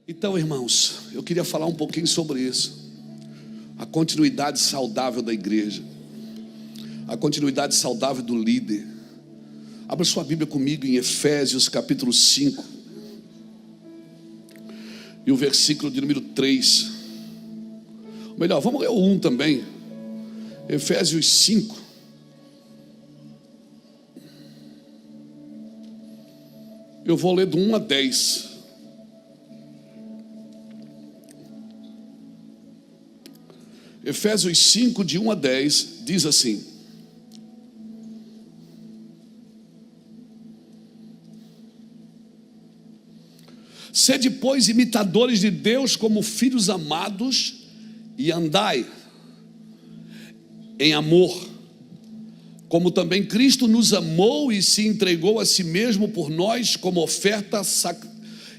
Então, irmãos, eu queria falar um pouquinho sobre isso. A continuidade saudável da igreja, a continuidade saudável do líder. Abra sua Bíblia comigo em Efésios capítulo 5 e o versículo de número 3. Melhor, vamos ler o 1 também. Efésios 5. Eu vou ler do 1 a 10. Efésios 5, de 1 a 10, diz assim: Sede, pois, imitadores de Deus como filhos amados, e andai em amor, como também Cristo nos amou e se entregou a si mesmo por nós como oferta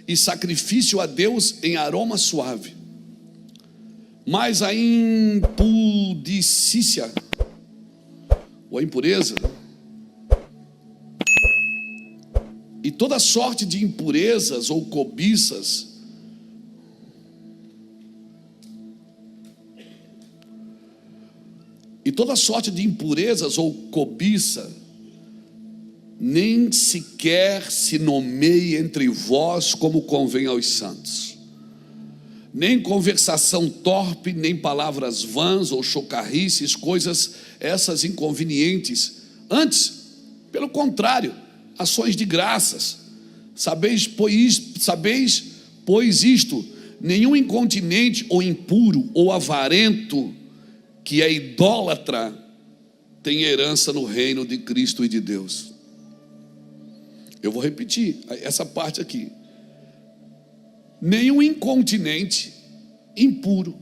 e sacrifício a Deus em aroma suave. Mas a impudicícia, ou a impureza, e toda sorte de impurezas ou cobiças, nem sequer se nomeie entre vós como convém aos santos. Nem conversação torpe, nem palavras vãs ou chocarrices, coisas essas inconvenientes. Antes, pelo contrário, ações de graças. Sabeis, pois isto, nenhum incontinente ou impuro ou avarento, que é idólatra, tem herança no reino de Cristo e de Deus. Eu vou repetir essa parte aqui. Nenhum incontinente, impuro,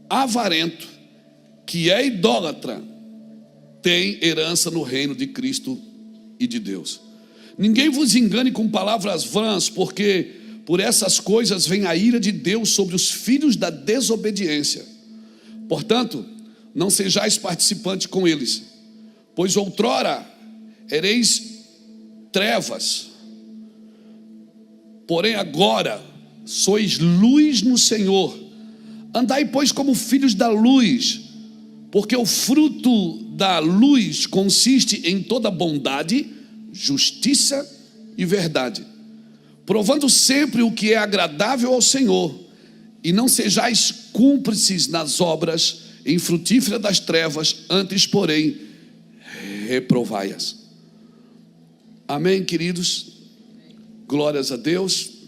avarento, que é idólatra, tem herança no reino de Cristo e de Deus. Ninguém vos engane com palavras vãs, porque por essas coisas vem a ira de Deus sobre os filhos da desobediência. Portanto, não sejais participantes com eles, pois outrora ereis trevas, porém agora sois luz no Senhor. Andai, pois, como filhos da luz, porque o fruto da luz consiste em toda bondade, justiça e verdade, provando sempre o que é agradável ao Senhor, e não sejais cúmplices nas obras infrutíferas das trevas, antes, porém, reprovai-as. Amém, queridos? Glórias a Deus.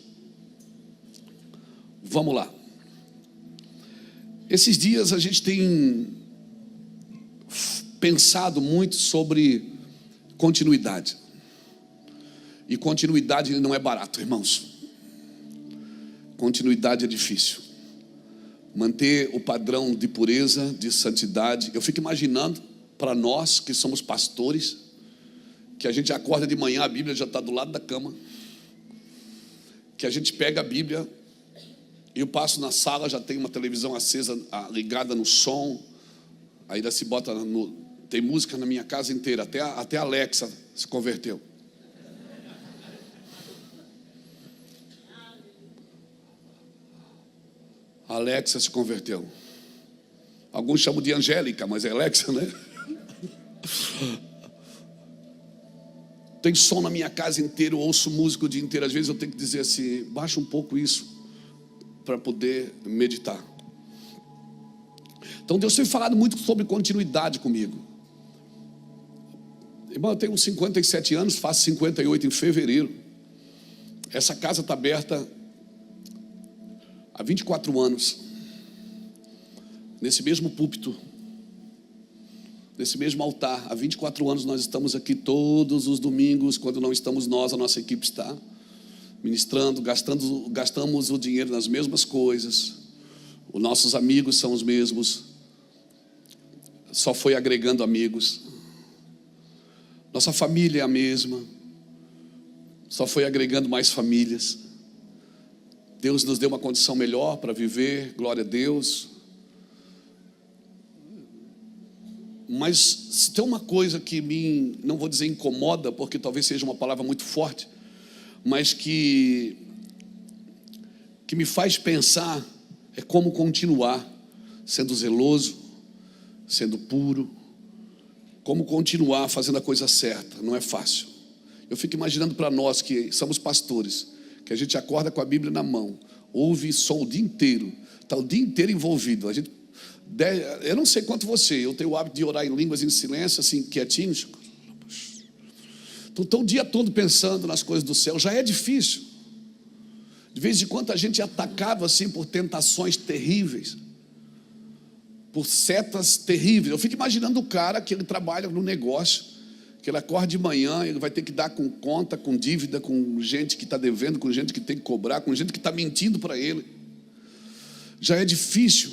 Vamos lá. Esses dias a gente tem pensado muito sobre continuidade. E continuidade não é barato, irmãos. Continuidade é difícil. Manter o padrão de pureza, de santidade. Eu fico imaginando, para nós que somos pastores, que a gente acorda de manhã, a Bíblia já está do lado da cama, que a gente pega a Bíblia, eu passo na sala, já tem uma televisão acesa, ligada no som, ainda se bota tem música na minha casa inteira, até a Alexa se converteu. A Alexa se converteu. Alguns chamam de Angélica, mas é Alexa, né? Tem som na minha casa inteira, eu ouço música o dia inteiro. Às vezes eu tenho que dizer assim, baixa um pouco isso, para poder meditar. Então Deus tem falado muito sobre continuidade comigo. Irmão, eu tenho 57 anos, faço 58 em fevereiro. Essa casa está aberta há 24 anos. Nesse mesmo púlpito, nesse mesmo altar, há 24 anos nós estamos aqui todos os domingos. Quando não estamos nós, a nossa equipe está ministrando, gastamos o dinheiro nas mesmas coisas. Os nossos amigos são os mesmos. Só foi agregando amigos. Nossa família é a mesma. Só foi agregando mais famílias. Deus nos deu uma condição melhor para viver, glória a Deus. Mas se tem uma coisa que me, não vou dizer incomoda, porque talvez seja uma palavra muito forte, mas que que me faz pensar é como continuar sendo zeloso, sendo puro, como continuar fazendo a coisa certa. Não é fácil. Eu fico imaginando para nós que somos pastores, que a gente acorda com a Bíblia na mão, ouve som o dia inteiro, está o dia inteiro envolvido. Eu não sei quanto você, eu tenho o hábito de orar em línguas em silêncio, assim, quietinho. Então, estou o dia todo pensando nas coisas do céu. Já é difícil. De vez em quando a gente é atacado assim por tentações terríveis, por setas terríveis. Eu fico imaginando o cara que ele trabalha no negócio, que ele acorda de manhã, ele vai ter que dar com conta, com dívida, com gente que está devendo, com gente que tem que cobrar, com gente que está mentindo para ele. Já é difícil.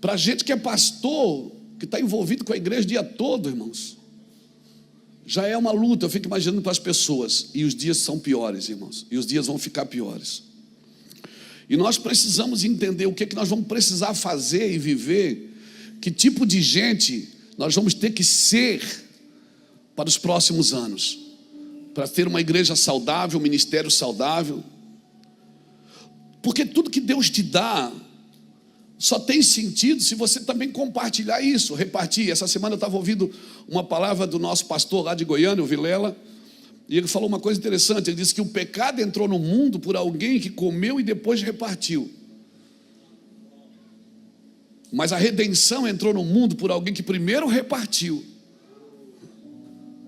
Para a gente que é pastor, que está envolvido com a igreja o dia todo, irmãos, já é uma luta. Eu fico imaginando para as pessoas, e os dias são piores, irmãos, e os dias vão ficar piores. E nós precisamos entender o que nós vamos precisar fazer e viver, que tipo de gente nós vamos ter que ser para os próximos anos, para ter uma igreja saudável, um ministério saudável. Porque tudo que Deus te dá só tem sentido se você também compartilhar isso, repartir. Essa semana eu estava ouvindo uma palavra do nosso pastor lá de Goiânia, o Vilela, e ele falou uma coisa interessante. Ele disse que o pecado entrou no mundo por alguém que comeu e depois repartiu, mas a redenção entrou no mundo por alguém que primeiro repartiu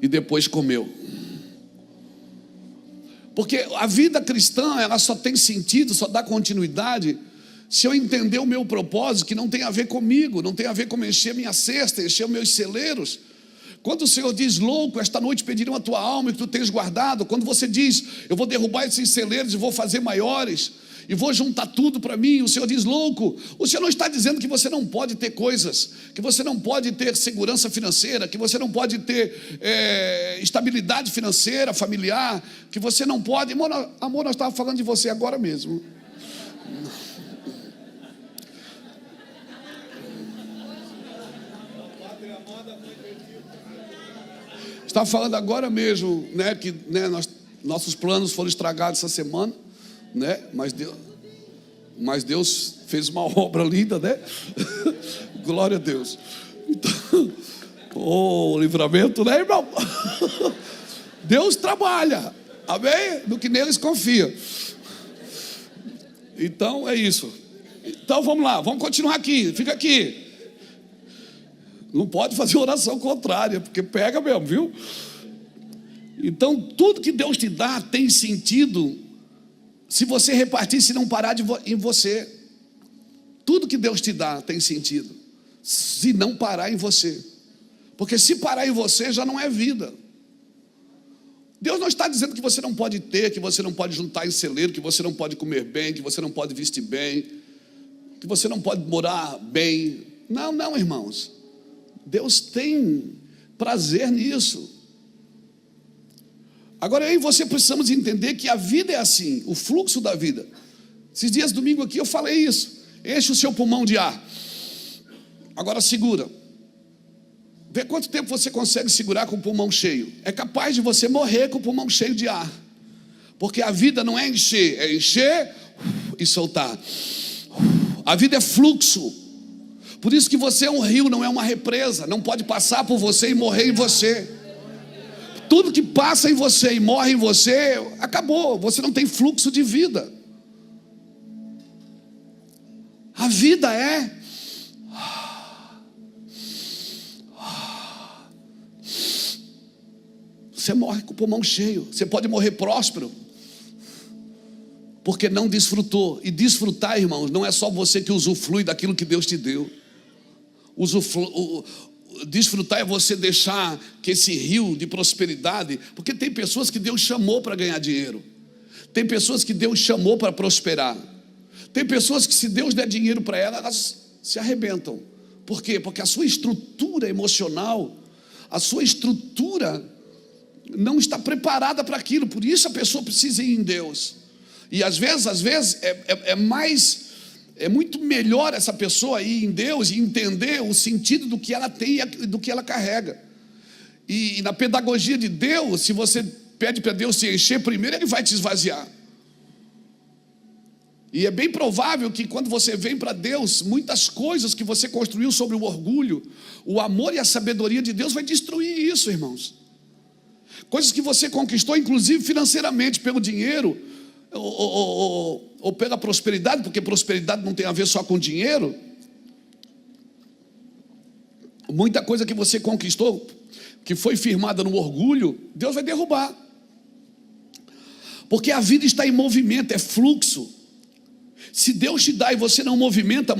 e depois comeu. Porque a vida cristã, ela só tem sentido, só dá continuidade se eu entender o meu propósito, que não tem a ver comigo, não tem a ver com encher minha cesta, encher os meus celeiros. Quando o Senhor diz: louco, esta noite pedirão a tua alma e que tu tens guardado. Quando você diz: eu vou derrubar esses celeiros e vou fazer maiores, e vou juntar tudo para mim, o Senhor diz: louco. O Senhor não está dizendo que você não pode ter coisas, que você não pode ter segurança financeira, que você não pode ter estabilidade financeira, familiar, que você não pode. Amor, nós estávamos falando de você agora mesmo. Estava falando agora mesmo, né, que nossos planos foram estragados essa semana, né, mas Deus fez uma obra linda, né? Glória a Deus. Então, livramento, né, irmão? Deus trabalha, amém? No que neles confia. Então é isso. Então vamos lá, vamos continuar aqui, fica aqui. Não pode fazer oração contrária, porque pega mesmo, viu? Então, tudo que Deus te dá tem sentido se você repartir, se não parar em você. Tudo que Deus te dá tem sentido se não parar em você. Porque se parar em você, já não é vida. Deus não está dizendo que você não pode ter, que você não pode juntar em celeiro, que você não pode comer bem, que você não pode vestir bem, que você não pode morar bem. Não, não, irmãos. Deus tem prazer nisso. Agora eu e você precisamos entender que a vida é assim, o fluxo da vida. Esses dias, domingo aqui, eu falei isso. Enche o seu pulmão de ar. Agora segura. Vê quanto tempo você consegue segurar com o pulmão cheio. É capaz de você morrer com o pulmão cheio de ar. Porque a vida não é encher e soltar. A vida é fluxo. Por isso que você é um rio, não é uma represa. Não pode passar por você e morrer em você. Tudo que passa em você e morre em você, acabou. Você não tem fluxo de vida. A vida é... Você morre com o pulmão cheio. Você pode morrer próspero, porque não desfrutou. E desfrutar, irmãos, não é só você que usufrui daquilo que Deus te deu. Desfrutar é você deixar que esse rio de prosperidade, porque tem pessoas que Deus chamou para ganhar dinheiro, tem pessoas que Deus chamou para prosperar, tem pessoas que, se Deus der dinheiro para elas se arrebentam. Por quê? Porque a sua estrutura emocional, a sua estrutura não está preparada para aquilo. Por isso a pessoa precisa ir em Deus. E às vezes é muito melhor essa pessoa ir em Deus e entender o sentido do que ela tem e do que ela carrega. E na pedagogia de Deus, se você pede para Deus se encher primeiro, Ele vai te esvaziar. E é bem provável que quando você vem para Deus, muitas coisas que você construiu sobre o orgulho, o amor e a sabedoria de Deus vai destruir isso, irmãos. Coisas que você conquistou, inclusive financeiramente, pelo dinheiro, ou pela prosperidade, porque prosperidade não tem a ver só com dinheiro. Muita coisa que você conquistou, que foi firmada no orgulho, Deus vai derrubar. Porque a vida está em movimento, é fluxo. Se Deus te dá e você não movimenta,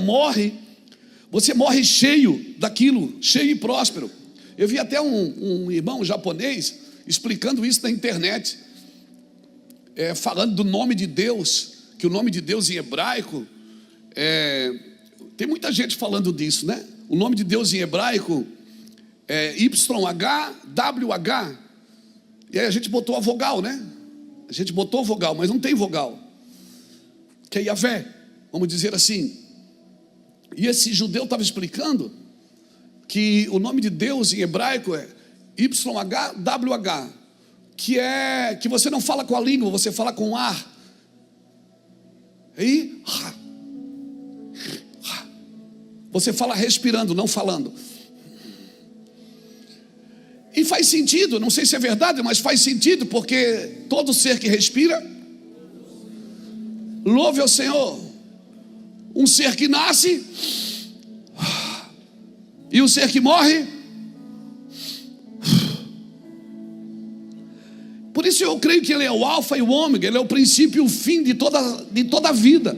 você morre cheio daquilo, cheio e próspero. Eu vi até um irmão japonês explicando isso na internet, falando do nome de Deus, que o nome de Deus em hebraico, tem muita gente falando disso, né? O nome de Deus em hebraico é YHWH, e aí a gente botou a vogal, né? A gente botou vogal, mas não tem vogal, que é Yahvé, vamos dizer assim. E esse judeu estava explicando que o nome de Deus em hebraico é YHWH, que você não fala com a língua, você fala com o ar. E você fala respirando, não falando. E faz sentido, não sei se é verdade, mas faz sentido, porque todo ser que respira louve ao Senhor. Um ser que nasce e um ser que morre. Por isso eu creio que Ele é o alfa e o ômega, Ele é o princípio e o fim de toda a vida.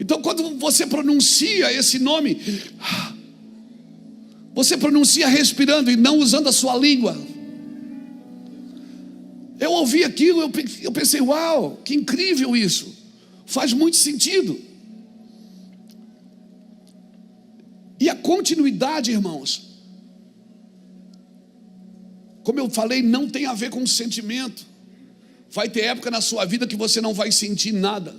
Então quando você pronuncia esse nome, você pronuncia respirando e não usando a sua língua. Eu ouvi aquilo, eu pensei, uau, que incrível isso. Faz muito sentido. E a continuidade, irmãos, como eu falei, não tem a ver com sentimento. Vai ter época na sua vida que você não vai sentir nada.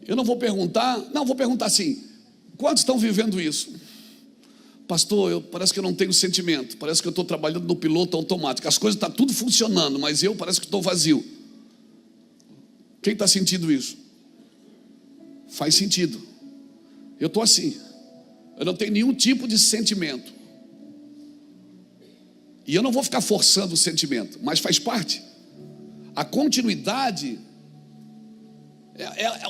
Eu não vou perguntar, vou perguntar assim: quantos estão vivendo isso? Pastor, parece que eu não tenho sentimento, parece que eu estou trabalhando no piloto automático, as coisas estão tudo funcionando, mas eu parece que estou vazio. Quem está sentindo isso? Faz sentido. Eu estou assim, eu não tenho nenhum tipo de sentimento, e eu não vou ficar forçando o sentimento, mas faz parte. A continuidade,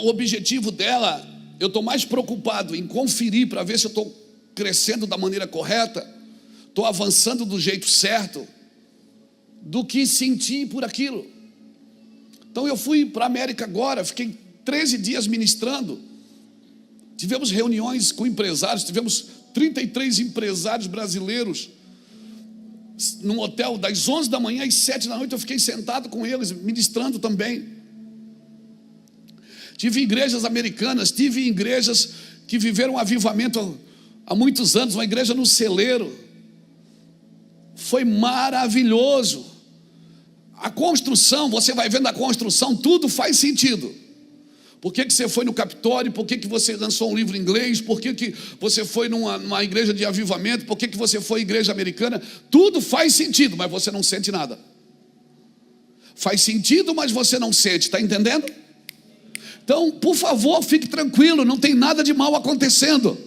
o objetivo dela, eu estou mais preocupado em conferir para ver se eu estou crescendo da maneira correta, estou avançando do jeito certo, do que sentir por aquilo. Então eu fui para a América agora, fiquei 13 dias ministrando, tivemos reuniões com empresários, tivemos 33 empresários brasileiros, num hotel das 11 da manhã às 7 da noite, eu fiquei sentado com eles, ministrando também. Tive igrejas americanas, tive igrejas que viveram um avivamento há muitos anos, uma igreja no celeiro. Foi maravilhoso. A construção, você vai vendo a construção, tudo faz sentido. Por que você foi no Capitólio? Por que você lançou um livro em inglês? Por que você foi numa igreja de avivamento? Por que você foi à igreja americana? Tudo faz sentido, mas você não sente nada. Faz sentido, mas você não sente, está entendendo? Então, por favor, fique tranquilo, não tem nada de mal acontecendo.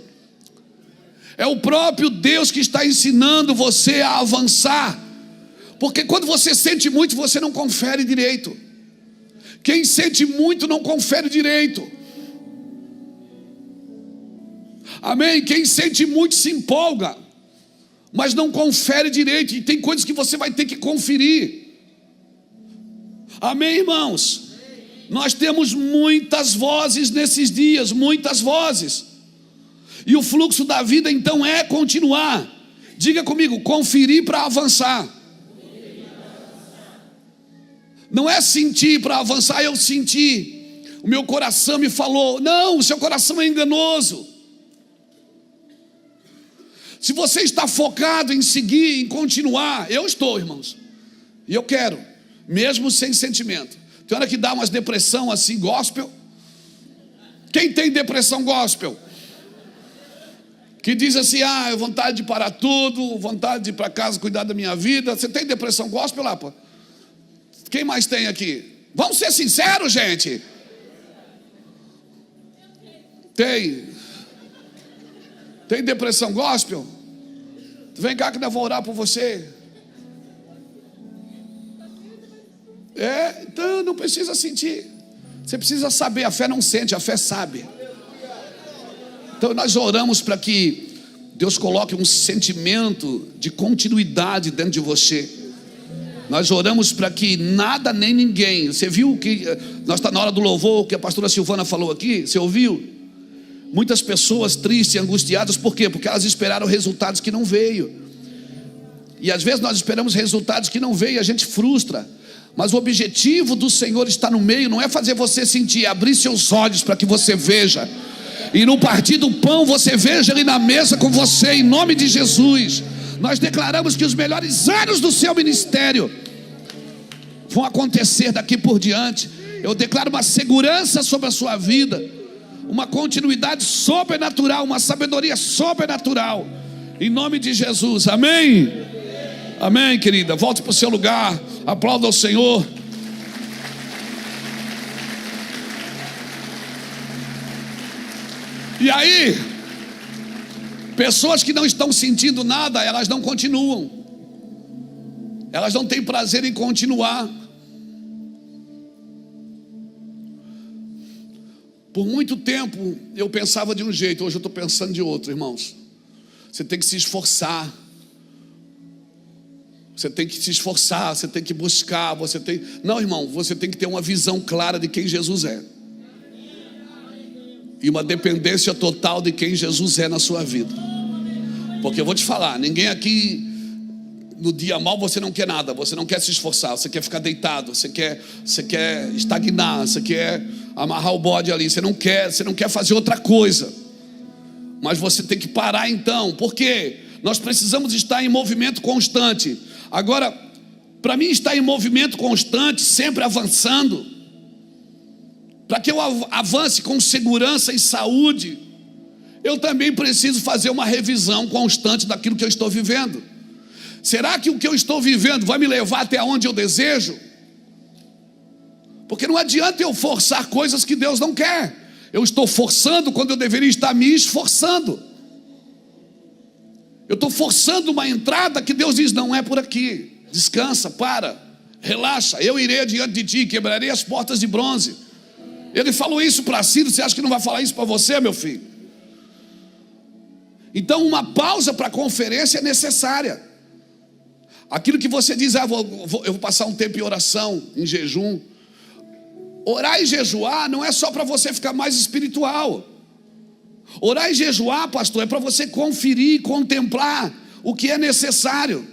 É o próprio Deus que está ensinando você a avançar. Porque quando você sente muito, você não confere direito. Quem sente muito não confere direito. Amém? Quem sente muito se empolga, mas não confere direito. E tem coisas que você vai ter que conferir. Amém, irmãos? Nós temos muitas vozes nesses dias, muitas vozes. E o fluxo da vida então é continuar. Diga comigo, conferir para avançar. Não é sentir para avançar, eu senti, o meu coração me falou. Não, o seu coração é enganoso. Se você está focado em seguir, em continuar, eu estou, irmãos, e eu quero, mesmo sem sentimento. Tem hora que dá umas depressão assim, gospel. Quem tem depressão gospel? Que diz assim, vontade de parar tudo, vontade de ir para casa cuidar da minha vida. Você tem depressão gospel lá, pô? Quem mais tem aqui? Vamos ser sinceros, gente. Tem depressão gospel? Vem cá que nós vamos orar por você. Então não precisa sentir. Você precisa saber, a fé não sente, a fé sabe. Então nós oramos para que Deus coloque um sentimento de continuidade dentro de você. Nós oramos para que nada nem ninguém. Você viu que nós está na hora do louvor, que a pastora Silvana falou aqui? Você ouviu? Muitas pessoas tristes e angustiadas, por quê? Porque elas esperaram resultados que não veio. E às vezes nós esperamos resultados que não veio e a gente frustra. Mas o objetivo do Senhor está no meio, não é fazer você sentir, é abrir seus olhos para que você veja. E no partir do pão você veja Ele na mesa com você, em nome de Jesus. Nós declaramos que os melhores anos do seu ministério vão acontecer daqui por diante. Eu declaro uma segurança sobre a sua vida, uma continuidade sobrenatural, uma sabedoria sobrenatural, em nome de Jesus, amém? Amém, querida, volte para o seu lugar, aplauda ao Senhor. E aí, pessoas que não estão sentindo nada, elas não continuam, elas não têm prazer em continuar. Por muito tempo eu pensava de um jeito, hoje eu estou pensando de outro, irmãos. Você tem que se esforçar. Você tem que se esforçar, você tem que buscar, Não, irmão, você tem que ter uma visão clara de quem Jesus é. E uma dependência total de quem Jesus é na sua vida. Porque eu vou te falar, ninguém aqui, no dia mal você não quer nada, você não quer se esforçar, você quer ficar deitado, você quer estagnar, você quer amarrar o bode ali, você não quer fazer outra coisa. Mas você tem que parar então, porque nós precisamos estar em movimento constante. Agora, para mim estar em movimento constante, sempre avançando, para que eu avance com segurança e saúde, eu também preciso fazer uma revisão constante daquilo que eu estou vivendo. Será que o que eu estou vivendo vai me levar até onde eu desejo? Porque não adianta eu forçar coisas que Deus não quer. Eu estou forçando quando eu deveria estar me esforçando. Eu estou forçando uma entrada que Deus diz, não é por aqui. Descansa, para, relaxa, eu irei adiante de ti, quebrarei as portas de bronze. Ele falou isso para Ciro, você acha que não vai falar isso para você, meu filho? Então uma pausa para a conferência é necessária. Aquilo que você diz, eu vou passar um tempo em oração, em jejum. Orar e jejuar não é só para você ficar mais espiritual. Orar e jejuar, pastor, é para você conferir, contemplar o que é necessário.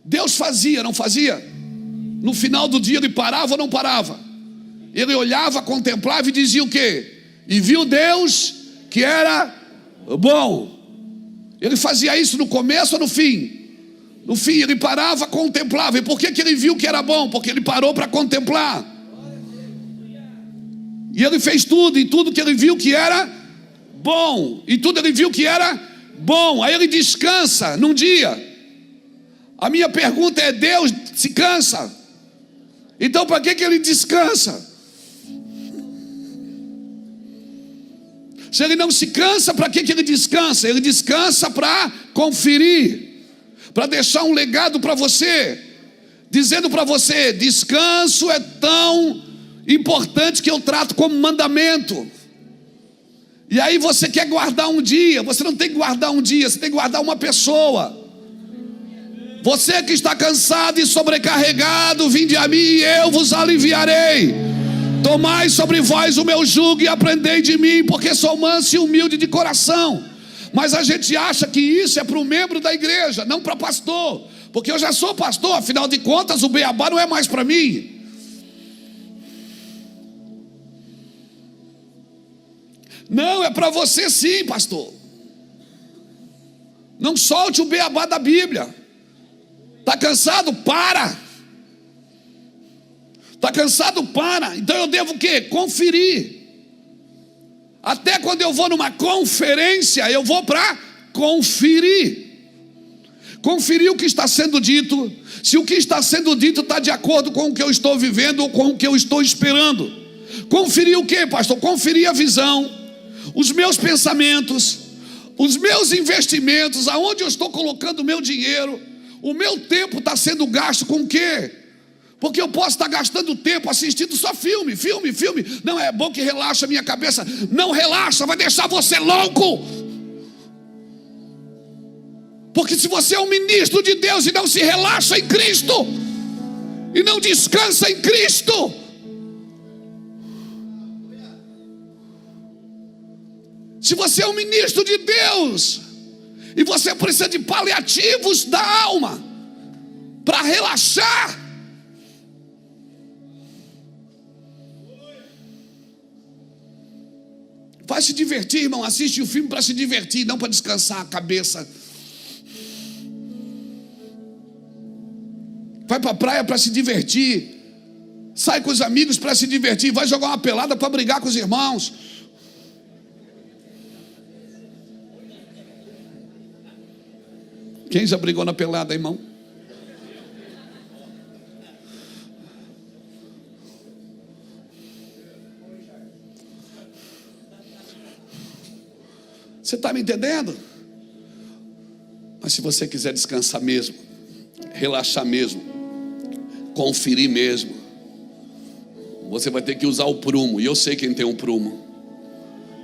Deus fazia, não fazia? No final do dia ele parava ou não parava? Ele olhava, contemplava e dizia o quê? E viu Deus que era bom. Ele fazia isso no começo ou no fim? No fim ele parava, contemplava. E por que ele viu que era bom? Porque ele parou para contemplar. E ele fez tudo, e tudo que ele viu que era bom, e tudo ele viu que era bom. Aí ele descansa num dia. A minha pergunta é, Deus se cansa? Então para que ele descansa? Se ele não se cansa, para que ele descansa? Ele descansa para conferir, para deixar um legado para você, dizendo para você, descanso é tão importante que eu trato como mandamento. E aí você quer guardar um dia, você não tem que guardar um dia, você tem que guardar uma pessoa. Você que está cansado e sobrecarregado, vinde a mim e eu vos aliviarei. Tomai sobre vós o meu jugo e aprendei de mim, porque sou manso e humilde de coração. Mas a gente acha que isso é para o membro da igreja, não para pastor. Porque eu já sou pastor, afinal de contas o beabá não é mais para mim. Não, é para você sim, pastor. Não solte o beabá da Bíblia. Está cansado? Para. Está cansado? Para. Então eu devo o quê? Conferir. Até quando eu vou numa conferência, eu vou para conferir. conferir o que está sendo dito, se o que está sendo dito está de acordo com o que eu estou vivendo ou com o que eu estou esperando. Conferir o que, pastor? Conferir a visão, os meus pensamentos, os meus investimentos, aonde eu estou colocando o meu dinheiro, o meu tempo está sendo gasto com o quê? Porque eu posso estar gastando tempo assistindo só filme. Não, é bom que relaxa a minha cabeça. Não relaxa, vai deixar você louco. Porque se você é um ministro de Deus e não se relaxa em Cristo, e não descansa em Cristo, se você é um ministro de Deus e você precisa de paliativos da alma para relaxar, vai se divertir, irmão. Assiste o filme para se divertir, não para descansar a cabeça. Vai para a praia para se divertir, sai com os amigos para se divertir, vai jogar uma pelada para brigar com os irmãos. Quem já brigou na pelada, irmão? Você está me entendendo? Mas se você quiser descansar mesmo, relaxar mesmo, conferir mesmo, você vai ter que usar o prumo. E eu sei quem tem um prumo.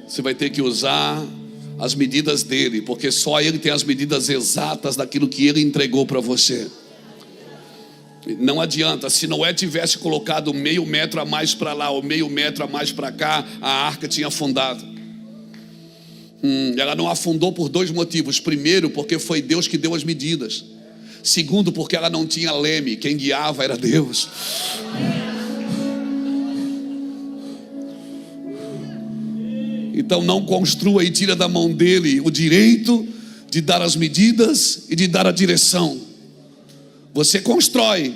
Você vai ter que usar as medidas dele, porque só ele tem as medidas exatas daquilo que ele entregou para você. Não adianta, se Noé tivesse colocado meio metro a mais para lá ou meio metro a mais para cá, a arca tinha afundado. Ela não afundou por dois motivos. Primeiro, porque foi Deus que deu as medidas. Segundo, porque ela não tinha leme, quem guiava era Deus. Então não construa e tira da mão dele o direito de dar as medidas e de dar a direção. Você constrói,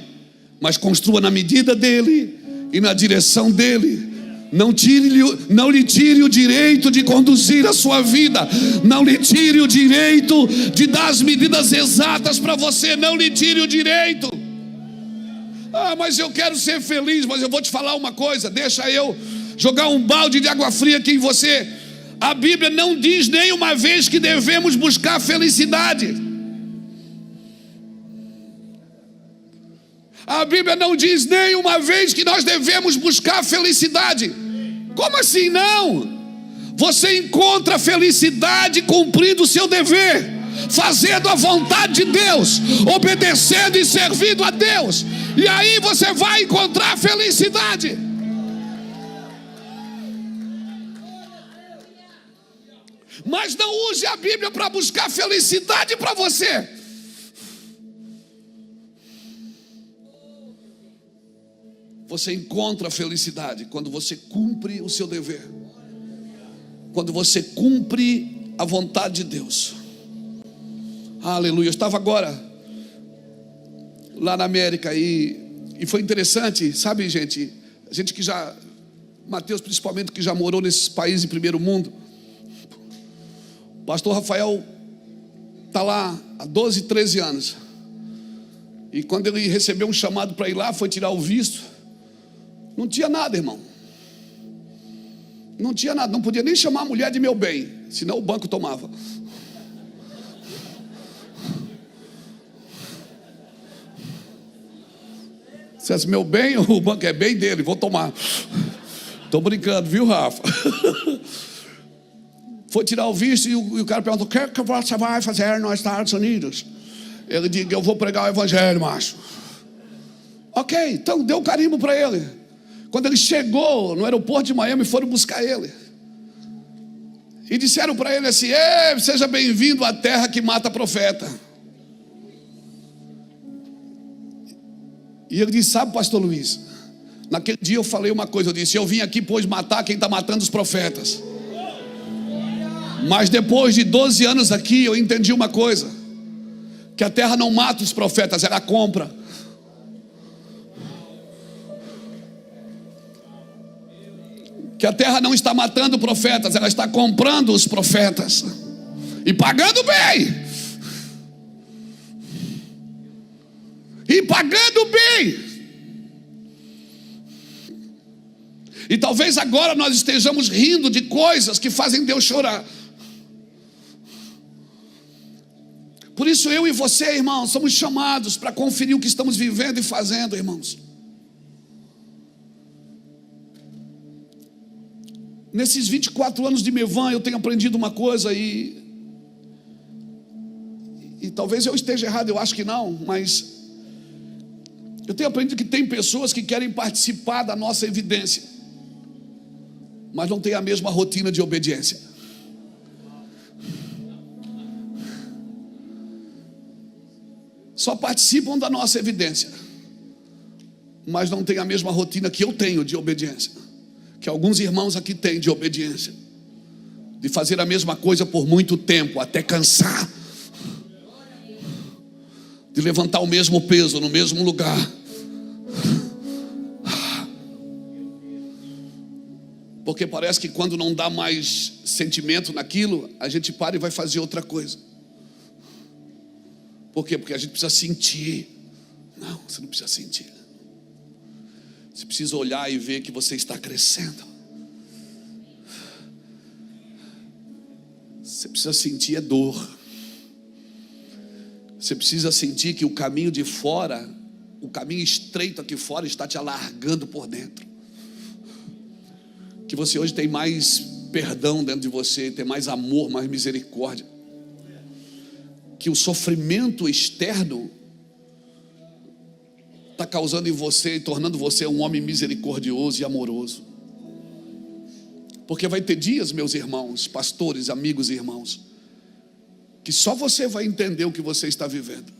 mas construa na medida dele e na direção dele. Não lhe tire o direito de conduzir a sua vida. Não lhe tire o direito de dar as medidas exatas para você. Não lhe tire o direito. Mas eu quero ser feliz. Mas eu vou te falar uma coisa. Deixa eu jogar um balde de água fria aqui em você. A Bíblia não diz nenhuma vez que devemos buscar felicidade. A Bíblia não diz nenhuma vez que nós devemos buscar felicidade. Como assim não? Você encontra felicidade cumprindo o seu dever, fazendo a vontade de Deus, obedecendo e servindo a Deus. E aí você vai encontrar felicidade. Mas não use a Bíblia para buscar felicidade para você. Você encontra a felicidade quando você cumpre o seu dever, quando você cumpre a vontade de Deus. Aleluia. Eu estava agora lá na América e foi interessante, sabe, gente? A gente que já, Mateus principalmente, que já morou nesses países de primeiro mundo. O pastor Rafael está lá há 12, 13 anos. E quando ele recebeu um chamado para ir lá, foi tirar o visto. Não tinha nada, irmão. Não tinha nada. Não podia nem chamar a mulher de meu bem, senão o banco tomava. Se é meu bem, o banco é bem dele, vou tomar. Estou brincando, viu, Rafa? Foi tirar o visto e o cara perguntou: o que você vai fazer nos Estados Unidos? Ele disse: eu vou pregar o evangelho, macho. Ok, então deu carimbo para ele. Quando ele chegou no aeroporto de Miami, foram buscar ele e disseram para ele assim: seja bem-vindo à terra que mata profeta. E ele disse: sabe, pastor Luiz, naquele dia eu falei uma coisa. Eu disse: eu vim aqui pois matar quem está matando os profetas. Mas depois de 12 anos aqui, eu entendi uma coisa: que a terra não mata os profetas, ela compra. Que a terra não está matando profetas, ela está comprando os profetas e pagando bem. E talvez agora nós estejamos rindo de coisas que fazem Deus chorar. Por isso eu e você, irmãos, somos chamados para conferir o que estamos vivendo e fazendo, irmãos. Nesses 24 anos de Mevan, eu tenho aprendido uma coisa e talvez eu esteja errado, eu acho que não, mas eu tenho aprendido que tem pessoas que querem participar da nossa evidência, mas não tem a mesma rotina de obediência. Só participam da nossa evidência, mas não tem a mesma rotina que eu tenho de obediência, que alguns irmãos aqui têm de obediência, de fazer a mesma coisa por muito tempo, até cansar, de levantar o mesmo peso no mesmo lugar. Porque parece que quando não dá mais sentimento naquilo, a gente para e vai fazer outra coisa. Por quê? Porque a gente precisa sentir. Não, você não precisa sentir. Você precisa olhar e ver que você está crescendo. Você precisa sentir é dor. Você precisa sentir que o caminho de fora, o caminho estreito aqui fora está te alargando por dentro. Que você hoje tem mais perdão dentro de você, tem mais amor, mais misericórdia. Que o sofrimento externo está causando em você e tornando você um homem misericordioso e amoroso. Porque vai ter dias, meus irmãos, pastores, amigos e irmãos, que só você vai entender o que você está vivendo.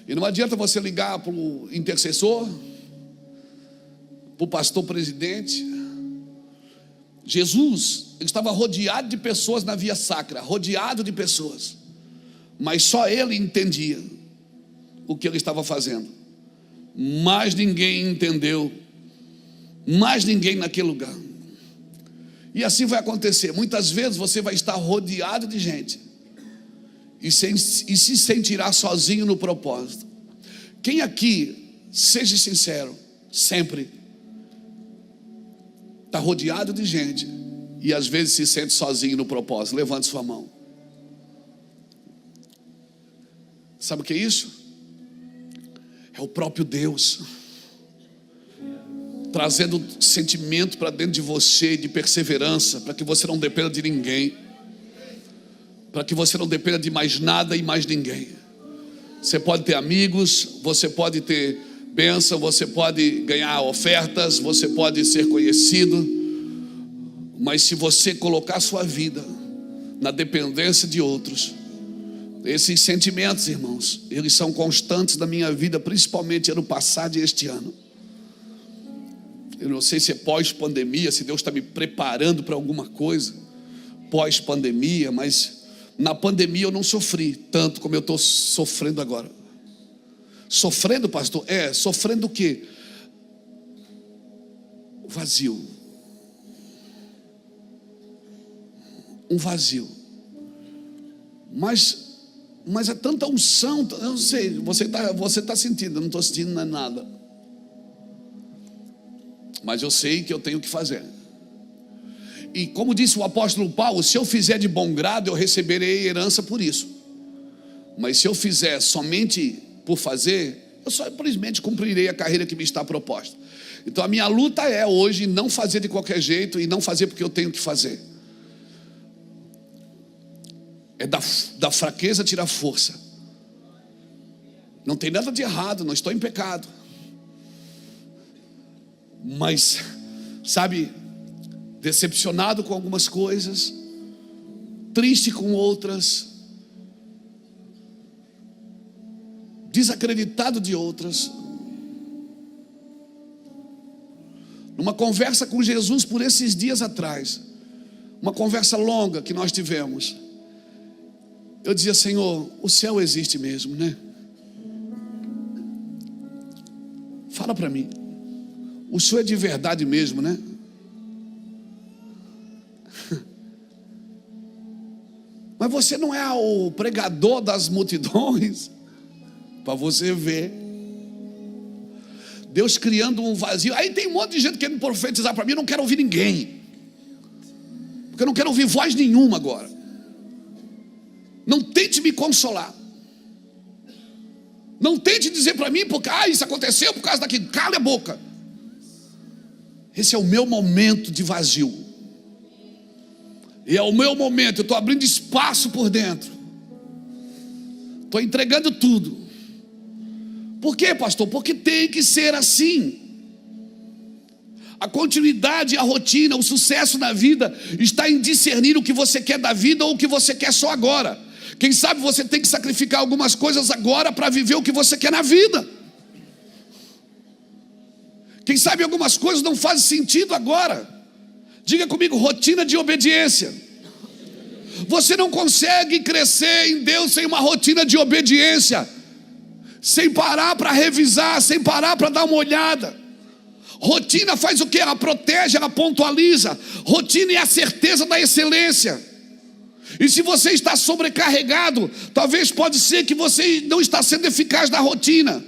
E não adianta você ligar para o intercessor, para o pastor presidente. Jesus, ele estava rodeado de pessoas na via sacra, rodeado de pessoas, mas só ele entendia o que ele estava fazendo. Mais ninguém entendeu, mais ninguém naquele lugar. E assim vai acontecer. Muitas vezes você vai estar rodeado de gente e se sentirá sozinho no propósito. Quem aqui, seja sincero, sempre está rodeado de gente e às vezes se sente sozinho no propósito? Levante sua mão. Sabe o que é isso? É o próprio Deus trazendo sentimento para dentro de você, de perseverança, para que você não dependa de ninguém, para que você não dependa de mais nada e mais ninguém. Você pode ter amigos, você pode ter bênção, você pode ganhar ofertas, você pode ser conhecido, mas se você colocar sua vida na dependência de outros, esses sentimentos, irmãos, eles são constantes na minha vida, principalmente ano passado e este ano. Eu não sei se é pós-pandemia, se Deus está me preparando para alguma coisa pós-pandemia, mas na pandemia eu não sofri tanto como eu estou sofrendo agora. Sofrendo, pastor? Sofrendo o quê? Vazio. Um vazio. Mas é tanta unção, eu não sei, você está sentindo, eu não estou sentindo nada. Mas eu sei que eu tenho que fazer. E como disse o apóstolo Paulo, se eu fizer de bom grado, eu receberei herança por isso. Mas se eu fizer somente por fazer, eu simplesmente cumprirei a carreira que me está proposta. Então a minha luta é hoje não fazer de qualquer jeito e não fazer porque eu tenho que fazer. É da fraqueza tirar força. Não tem nada de errado, não estou em pecado. Mas, sabe, decepcionado com algumas coisas, triste com outras, desacreditado de outras. Numa conversa com Jesus por esses dias atrás, uma conversa longa que nós tivemos, eu dizia: Senhor, o céu existe mesmo, né? Fala para mim, o Senhor é de verdade mesmo, né? Mas você não é o pregador das multidões? Para você ver, Deus criando um vazio. Aí tem um monte de gente querendo profetizar para mim. Eu não quero ouvir ninguém, porque eu não quero ouvir voz nenhuma agora. Não tente me consolar. Não tente dizer para mim, porque isso aconteceu por causa daquilo. Cala a boca. Esse é o meu momento de vazio. E é o meu momento. Eu estou abrindo espaço por dentro. Estou entregando tudo. Por quê, pastor? Porque tem que ser assim. A continuidade, a rotina, o sucesso na vida está em discernir o que você quer da vida ou o que você quer só agora. Quem sabe você tem que sacrificar algumas coisas agora para viver o que você quer na vida. Quem sabe algumas coisas não fazem sentido agora. Diga comigo, rotina de obediência. Você não consegue crescer em Deus sem uma rotina de obediência, sem parar para revisar, sem parar para dar uma olhada. Rotina faz o que? Ela protege, ela pontualiza. Rotina é a certeza da excelência. E se você está sobrecarregado, talvez pode ser que você não está sendo eficaz na rotina.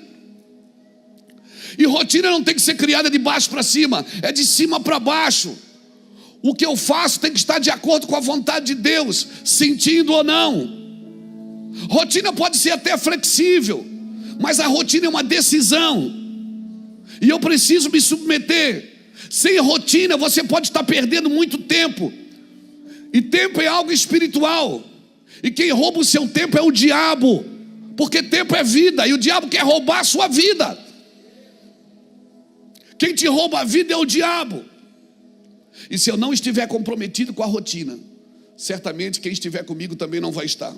E rotina não tem que ser criada de baixo para cima, é de cima para baixo. O que eu faço tem que estar de acordo com a vontade de Deus, sentindo ou não. Rotina pode ser até flexível, mas a rotina é uma decisão. E eu preciso me submeter. Sem rotina você pode estar perdendo muito tempo. E tempo é algo espiritual. E quem rouba o seu tempo é o diabo. Porque tempo é vida, e o diabo quer roubar a sua vida. Quem te rouba a vida é o diabo. E se eu não estiver comprometido com a rotina, certamente quem estiver comigo também não vai estar.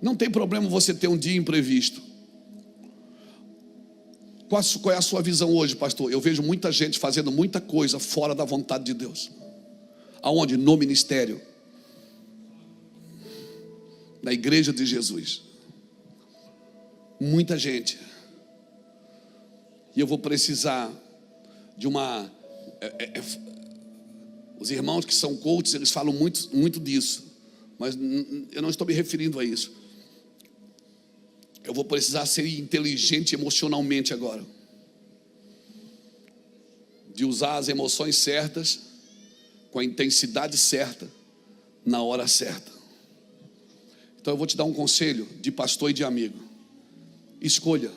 Não tem problema você ter um dia imprevisto. Qual é a sua visão hoje, pastor? Eu vejo muita gente fazendo muita coisa fora da vontade de Deus. Aonde? No ministério, na igreja de Jesus. Muita gente. E eu vou precisar de uma... Os irmãos que são coaches, eles falam muito disso. Mas eu não estou me referindo a isso. Eu vou precisar ser inteligente emocionalmente agora. De usar as emoções certas, com a intensidade certa, na hora certa. Então eu vou te dar um conselho de pastor e de amigo. Escolha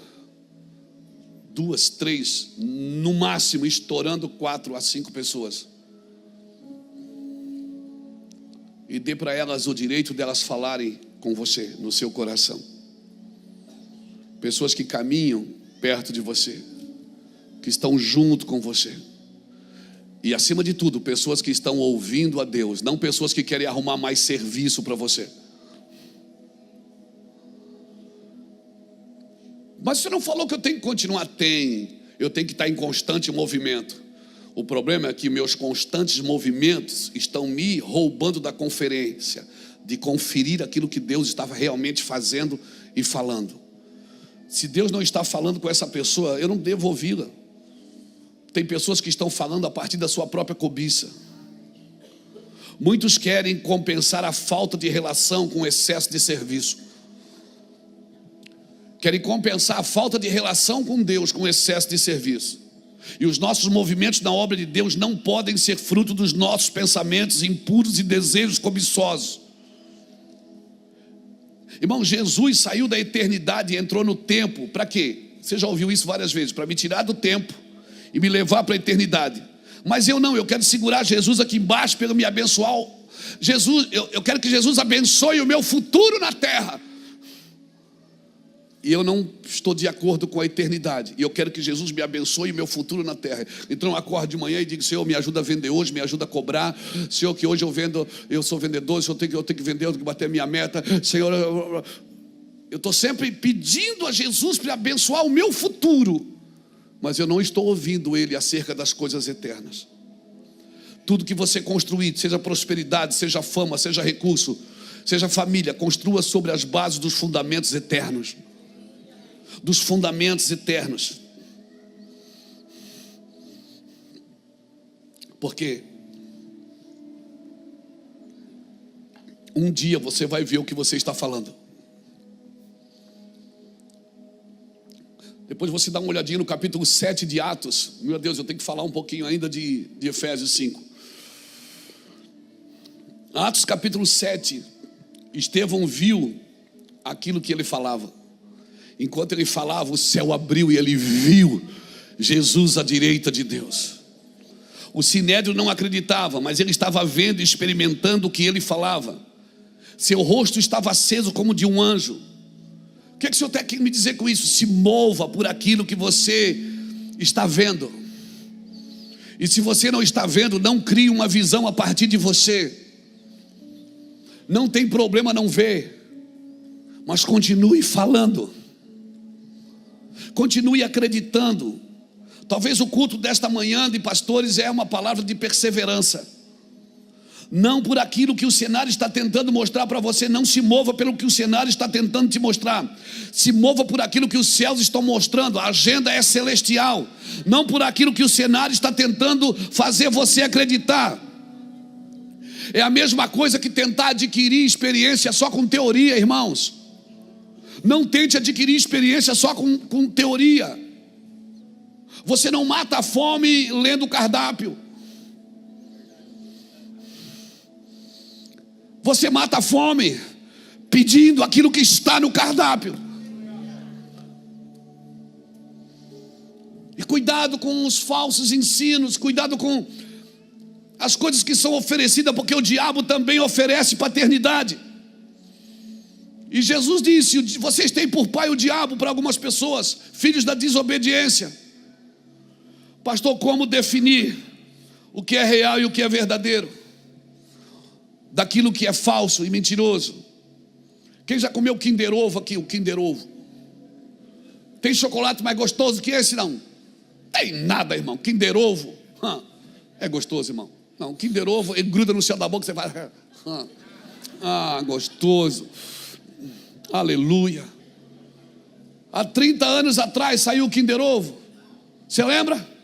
2, 3, no máximo estourando 4 a 5 pessoas. E dê para elas o direito delas falarem com você, no seu coração. Pessoas que caminham perto de você, que estão junto com você. E acima de tudo, pessoas que estão ouvindo a Deus, não pessoas que querem arrumar mais serviço para você. Mas você não falou que eu tenho que continuar? Eu tenho que estar em constante movimento. O problema é que meus constantes movimentos estão me roubando da conferência, de conferir aquilo que Deus estava realmente fazendo e falando. Se Deus não está falando com essa pessoa, eu não devo ouvi-la. Tem pessoas que estão falando a partir da sua própria cobiça. Muitos querem compensar a falta de relação com o excesso de serviço. Querem compensar a falta de relação com Deus com o excesso de serviço. E os nossos movimentos na obra de Deus não podem ser fruto dos nossos pensamentos impuros e desejos cobiçosos. Irmão, Jesus saiu da eternidade e entrou no tempo. Para quê? Você já ouviu isso várias vezes. Para me tirar do tempo e me levar para a eternidade. Mas eu quero segurar Jesus aqui embaixo para me abençoar. Eu quero que Jesus abençoe o meu futuro na terra. E eu não estou de acordo com a eternidade. E eu quero que Jesus me abençoe o meu futuro na terra. Então eu acordo de manhã e digo: Senhor, me ajuda a vender hoje, me ajuda a cobrar. Senhor, que hoje eu sou vendedor, Senhor, eu tenho que vender, eu tenho que bater a minha meta. Senhor, eu estou sempre pedindo a Jesus para abençoar o meu futuro. Mas eu não estou ouvindo Ele acerca das coisas eternas. Tudo que você construir, seja prosperidade, seja fama, seja recurso, seja família, construa sobre as bases dos fundamentos eternos. Dos fundamentos eternos. Porque um dia você vai ver o que você está falando. Depois você dá uma olhadinha no capítulo 7 de Atos. Meu Deus, eu tenho que falar um pouquinho ainda de Efésios 5. Atos capítulo 7. Estevão viu aquilo que ele falava. Enquanto ele falava, o céu abriu e ele viu Jesus à direita de Deus. O sinédrio não acreditava, mas ele estava vendo e experimentando o que ele falava. Seu rosto estava aceso como de um anjo. O que o Senhor tem que me dizer com isso? Se mova por aquilo que você está vendo. E se você não está vendo, não crie uma visão a partir de você. Não tem problema não ver, mas continue falando. Continue acreditando. Talvez o culto desta manhã de pastores é uma palavra de perseverança. Não por aquilo que o cenário está tentando mostrar para você. Não se mova pelo que o cenário está tentando te mostrar. Se mova por aquilo que os céus estão mostrando. A agenda é celestial. Não por aquilo que o cenário está tentando fazer você acreditar. É a mesma coisa que tentar adquirir experiência só com teoria, irmãos. Não tente adquirir experiência só com teoria. Você não mata a fome lendo o cardápio. Você mata a fome pedindo aquilo que está no cardápio. E cuidado com os falsos ensinos, cuidado com as coisas que são oferecidas, porque o diabo também oferece paternidade. E Jesus disse: vocês têm por pai o diabo para algumas pessoas, filhos da desobediência. Pastor, como definir o que é real e o que é verdadeiro? Daquilo que é falso e mentiroso. Quem já comeu Kinder Ovo aqui? O Kinder Ovo. Tem chocolate mais gostoso que esse? Não. Tem nada, irmão. Kinder Ovo é gostoso, irmão. Não, Kinder Ovo, ele gruda no céu da boca, você vai... gostoso. Aleluia. Há 30 anos atrás saiu o Kinder Ovo. Você lembra?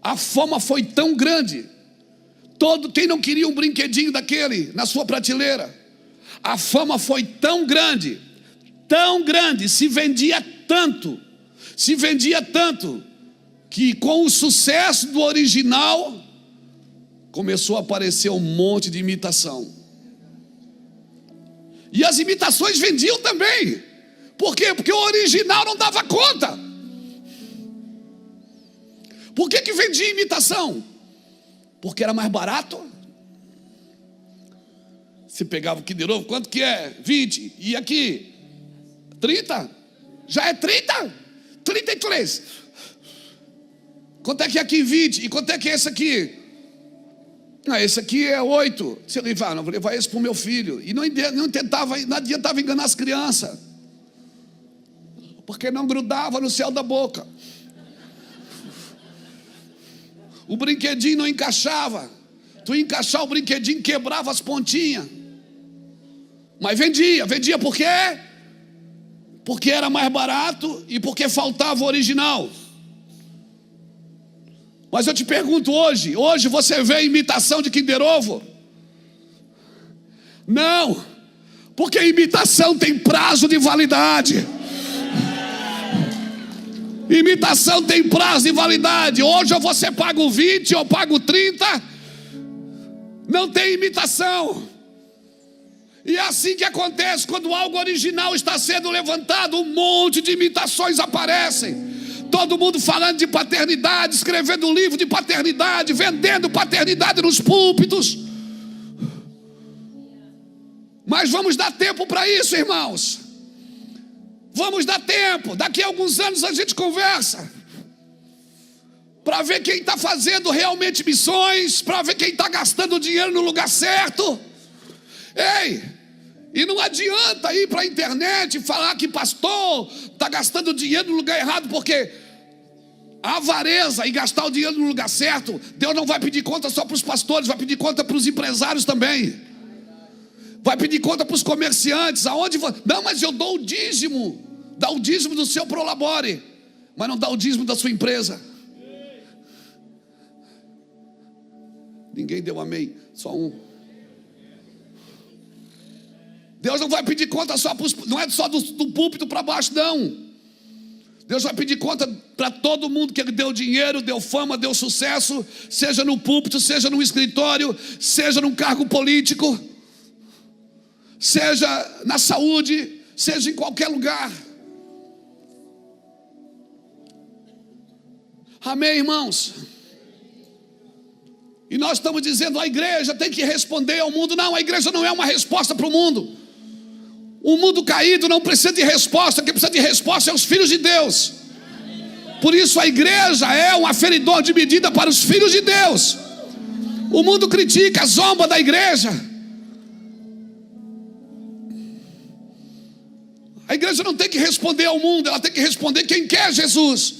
A fama foi tão grande. Quem não queria um brinquedinho daquele na sua prateleira? A fama foi tão grande, se vendia tanto, que com o sucesso do original, começou a aparecer um monte de imitação. E as imitações vendiam também. Por quê? Porque o original não dava conta. Por que vendia imitação? Porque era mais barato. Você pegava o Kinder Ovo, quanto que é? 20. E aqui? 30? Já é 30? 33. Quanto é que é aqui? 20. E quanto é que é esse aqui? Esse aqui é 8. Você vai, não vou levar esse para o meu filho. E não adiantava enganar as crianças, porque não grudava no céu da boca. O brinquedinho não encaixava. Tu ia encaixar o brinquedinho, quebrava as pontinhas. Mas vendia por quê? Porque era mais barato e porque faltava o original. Mas eu te pergunto hoje você vê imitação de Kinder Ovo? Não, porque a imitação tem prazo de validade. Imitação tem prazo de validade. Hoje ou você paga o 20 ou paga o 30. Não tem imitação. E é assim que acontece quando algo original está sendo levantado. Um monte de imitações aparecem. Todo mundo falando de paternidade, escrevendo livro de paternidade, vendendo paternidade nos púlpitos. Mas vamos dar tempo para isso, irmãos. Vamos dar tempo. Daqui a alguns anos a gente conversa, para ver quem está fazendo realmente missões, para ver quem está gastando dinheiro no lugar certo. Ei, e não adianta ir para a internet e falar que pastor está gastando dinheiro no lugar errado, porque a avareza e gastar o dinheiro no lugar certo, Deus não vai pedir conta só para os pastores, vai pedir conta para os empresários também. Vai pedir conta para os comerciantes. Não, mas eu dou o dízimo. Dá o dízimo do seu prolabore, mas não dá o dízimo da sua empresa. Ninguém deu amém, só um. Deus não vai pedir conta só para não é só do púlpito para baixo, não. Deus vai pedir conta para todo mundo que Ele deu dinheiro, deu fama, deu sucesso, seja no púlpito, seja no escritório, seja num cargo político, seja na saúde, seja em qualquer lugar. Amém, irmãos? E nós estamos dizendo, a igreja tem que responder ao mundo. Não, a igreja não é uma resposta para o mundo. O mundo caído não precisa de resposta. Quem precisa de resposta é os filhos de Deus. Por isso a igreja é um aferidor de medida para os filhos de Deus. O mundo critica, zomba da igreja. A igreja não tem que responder ao mundo, ela tem que responder quem quer Jesus.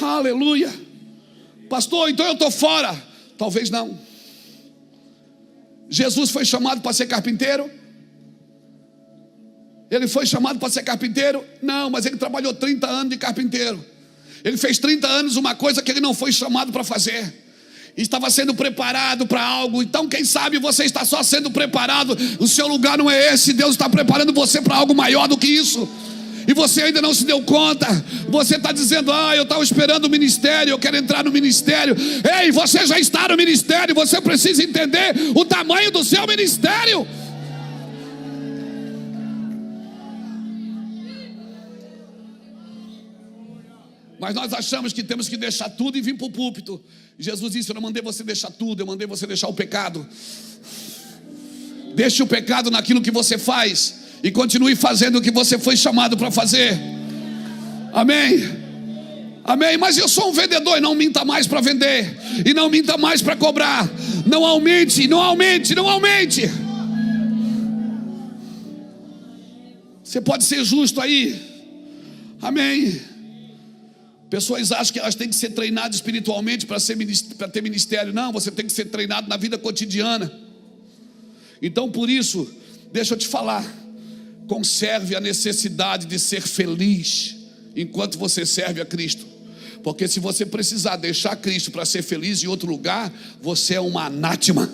Aleluia. Pastor, então eu estou fora. Talvez não. Jesus foi chamado para ser carpinteiro? Ele foi chamado para ser carpinteiro? Não, mas ele trabalhou 30 anos de carpinteiro. Ele fez 30 anos uma coisa que ele não foi chamado para fazer. Estava sendo preparado para algo. Então quem sabe você está só sendo preparado. O seu lugar não é esse. Deus está preparando você para algo maior do que isso. E você ainda não se deu conta. Você está dizendo, eu estava esperando o ministério, eu quero entrar no ministério. Ei, você já está no ministério. Você precisa entender o tamanho do seu ministério. Mas nós achamos que temos que deixar tudo e vir para o púlpito. Jesus disse, eu não mandei você deixar tudo, eu mandei você deixar o pecado. Deixe o pecado naquilo que você faz e continue fazendo o que você foi chamado para fazer. Amém? Amém? Mas eu sou um vendedor, e não minta mais para vender, e não minta mais para cobrar. Não aumente, não aumente, não aumente. Você pode ser justo aí. Amém? Pessoas acham que elas têm que ser treinadas espiritualmente para ter ministério. Não, você tem que ser treinado na vida cotidiana. Então por isso, deixa eu te falar, conserve a necessidade de ser feliz enquanto você serve a Cristo. Porque se você precisar deixar Cristo para ser feliz em outro lugar, você é uma anátema.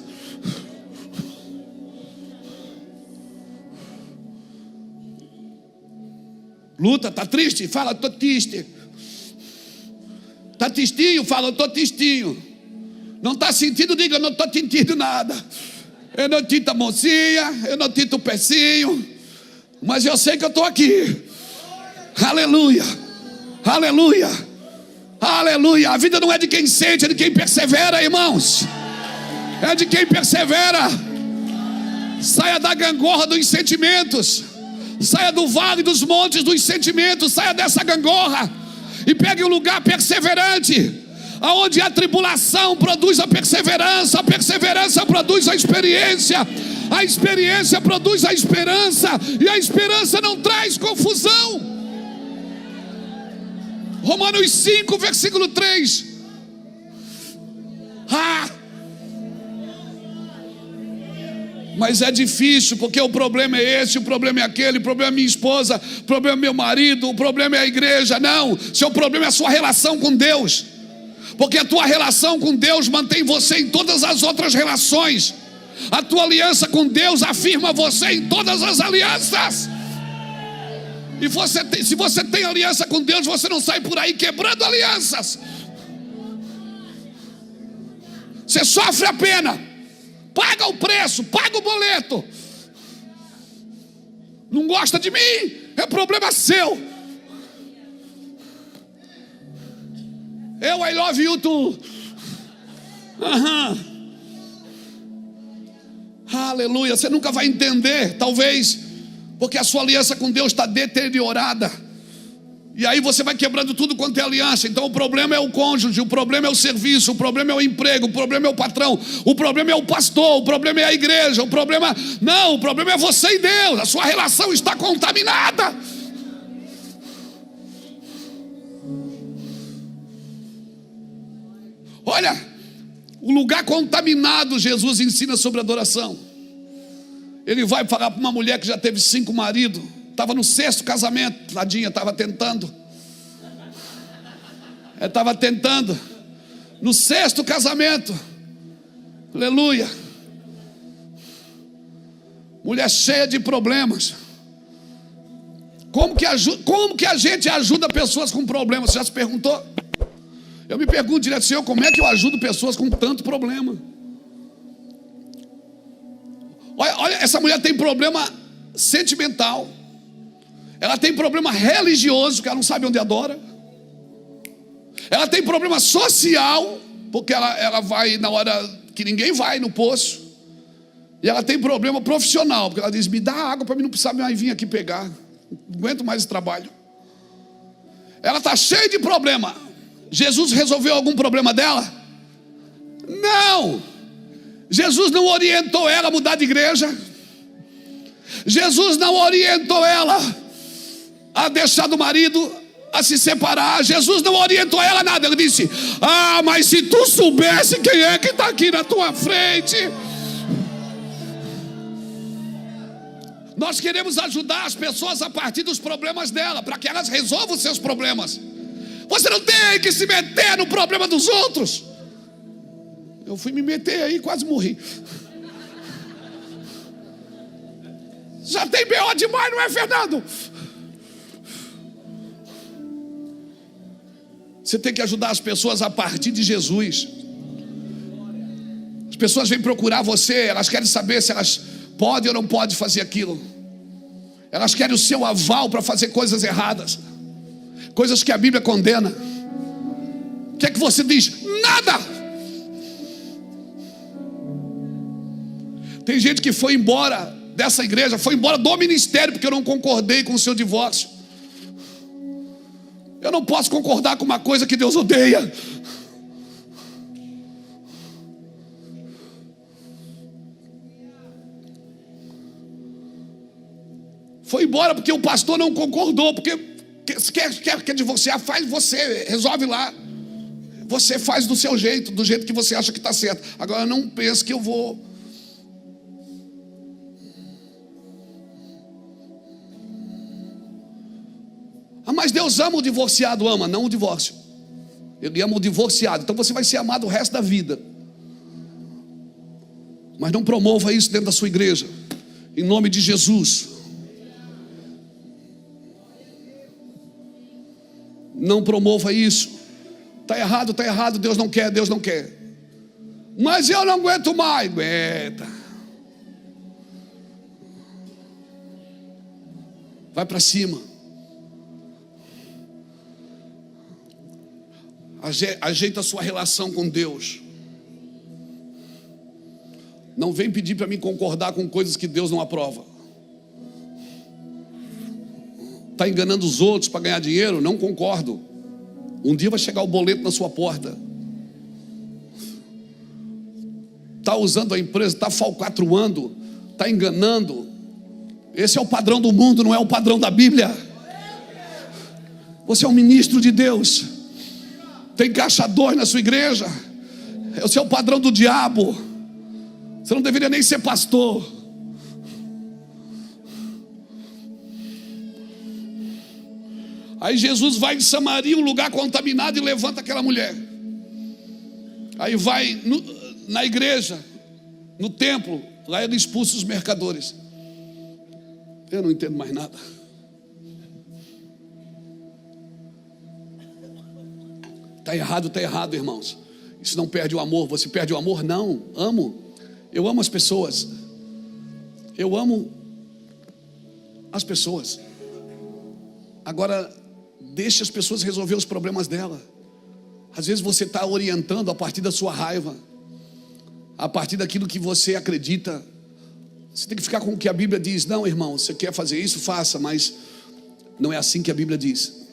Luta, tá triste? Fala, tô triste. Tá tristinho? Fala, eu tô tristinho. Não tá sentindo? Diga, eu não tô sentindo nada. Eu não tinto a mãozinha, eu não tinto o pezinho, mas eu sei que eu estou aqui. Aleluia, aleluia, aleluia. A vida não é de quem sente, é de quem persevera, irmãos. É de quem persevera. Saia da gangorra dos sentimentos. Saia do vale dos montes dos sentimentos. Saia dessa gangorra e pegue um lugar perseverante, aonde a tribulação produz a perseverança produz a experiência produz a esperança, e a esperança não traz confusão. Romanos 5, versículo 3. Mas é difícil, porque o problema é esse, o problema é aquele, o problema é minha esposa, o problema é meu marido, o problema é a igreja. Não, seu problema é a sua relação com Deus. Porque a tua relação com Deus mantém você em todas as outras relações. A tua aliança com Deus afirma você em todas as alianças. E se você tem aliança com Deus, você não sai por aí quebrando alianças. Você sofre a pena, paga o preço, paga o boleto. Não gosta de mim? É problema seu. I love you too. Aleluia. Você nunca vai entender, talvez, porque a sua aliança com Deus está deteriorada. E aí você vai quebrando tudo quanto é aliança. Então o problema é o cônjuge, o problema é o serviço, o problema é o emprego, o problema é o patrão, o problema é o pastor, o problema é a igreja, o problema é você e Deus. A sua relação está contaminada. Olha, o lugar contaminado, Jesus ensina sobre adoração. Ele vai falar para uma mulher que já teve 5 maridos, estava no 6º casamento, tadinha, estava tentando. Estava tentando. No 6º casamento. Aleluia. Mulher cheia de problemas. Como que a gente ajuda pessoas com problemas? Você já se perguntou? Eu me pergunto direto, Senhor, como é que eu ajudo pessoas com tanto problema? Olha, essa mulher tem problema sentimental. Ela tem problema religioso, que ela não sabe onde adora. Ela tem problema social, porque ela vai na hora que ninguém vai no poço. E ela tem problema profissional, porque ela diz, me dá água para mim não precisar mais vir aqui pegar. Não aguento mais esse trabalho. Ela está cheia de problema. Jesus resolveu algum problema dela? Não. Jesus não orientou ela a mudar de igreja. Jesus não orientou ela a deixar do marido, a se separar. Jesus não orientou ela a nada. Ele disse, mas se tu soubesse quem é que está aqui na tua frente. Nós queremos ajudar as pessoas a partir dos problemas dela, para que elas resolvam os seus problemas. Você não tem que se meter no problema dos outros. Eu fui me meter aí, quase morri. Já tem B.O. demais, não é, Fernando? Você tem que ajudar as pessoas a partir de Jesus. As pessoas vêm procurar você, elas querem saber se elas podem ou não podem fazer aquilo. Elas querem o seu aval para fazer coisas erradas, coisas que a Bíblia condena. O que é que você diz? Nada. Tem gente que foi embora dessa igreja, foi embora do ministério porque eu não concordei com o seu divórcio. Eu não posso concordar com uma coisa que Deus odeia. Foi embora porque o pastor não concordou. Porque quer divorciar, faz você, resolve lá. Você faz do seu jeito, do jeito que você acha que está certo. Agora não pense que eu vou. Mas Deus ama o divorciado, ama, não o divórcio. Ele ama o divorciado. Então você vai ser amado o resto da vida. Mas não promova isso dentro da sua igreja, em nome de Jesus. Não promova isso. Está errado, Deus não quer, Deus não quer. Mas eu não aguento mais. Aguenta. Vai para cima. Ajeita a sua relação com Deus. Não vem pedir para mim concordar com coisas que Deus não aprova. Está enganando os outros para ganhar dinheiro? Não concordo. Um dia vai chegar o boleto na sua porta. Está usando a empresa, está falcatruando, está enganando. Esse é o padrão do mundo, não é o padrão da Bíblia. Você é um ministro de Deus. Tem caixa 2 na sua igreja. Esse é o padrão do diabo. Você não deveria nem ser pastor. Aí Jesus vai em Samaria, um lugar contaminado, e levanta aquela mulher. Aí vai na igreja, no templo, lá ele expulsa os mercadores. Eu não entendo mais nada. Está errado, irmãos. Isso não perde o amor. Você perde o amor? Não, amo. Eu amo as pessoas. Eu amo as pessoas. Agora, deixe as pessoas resolver os problemas dela. Às vezes você está orientando a partir da sua raiva, a partir daquilo que você acredita. Você tem que ficar com o que a Bíblia diz. Não, irmão, você quer fazer isso? Faça, mas não é assim que a Bíblia diz.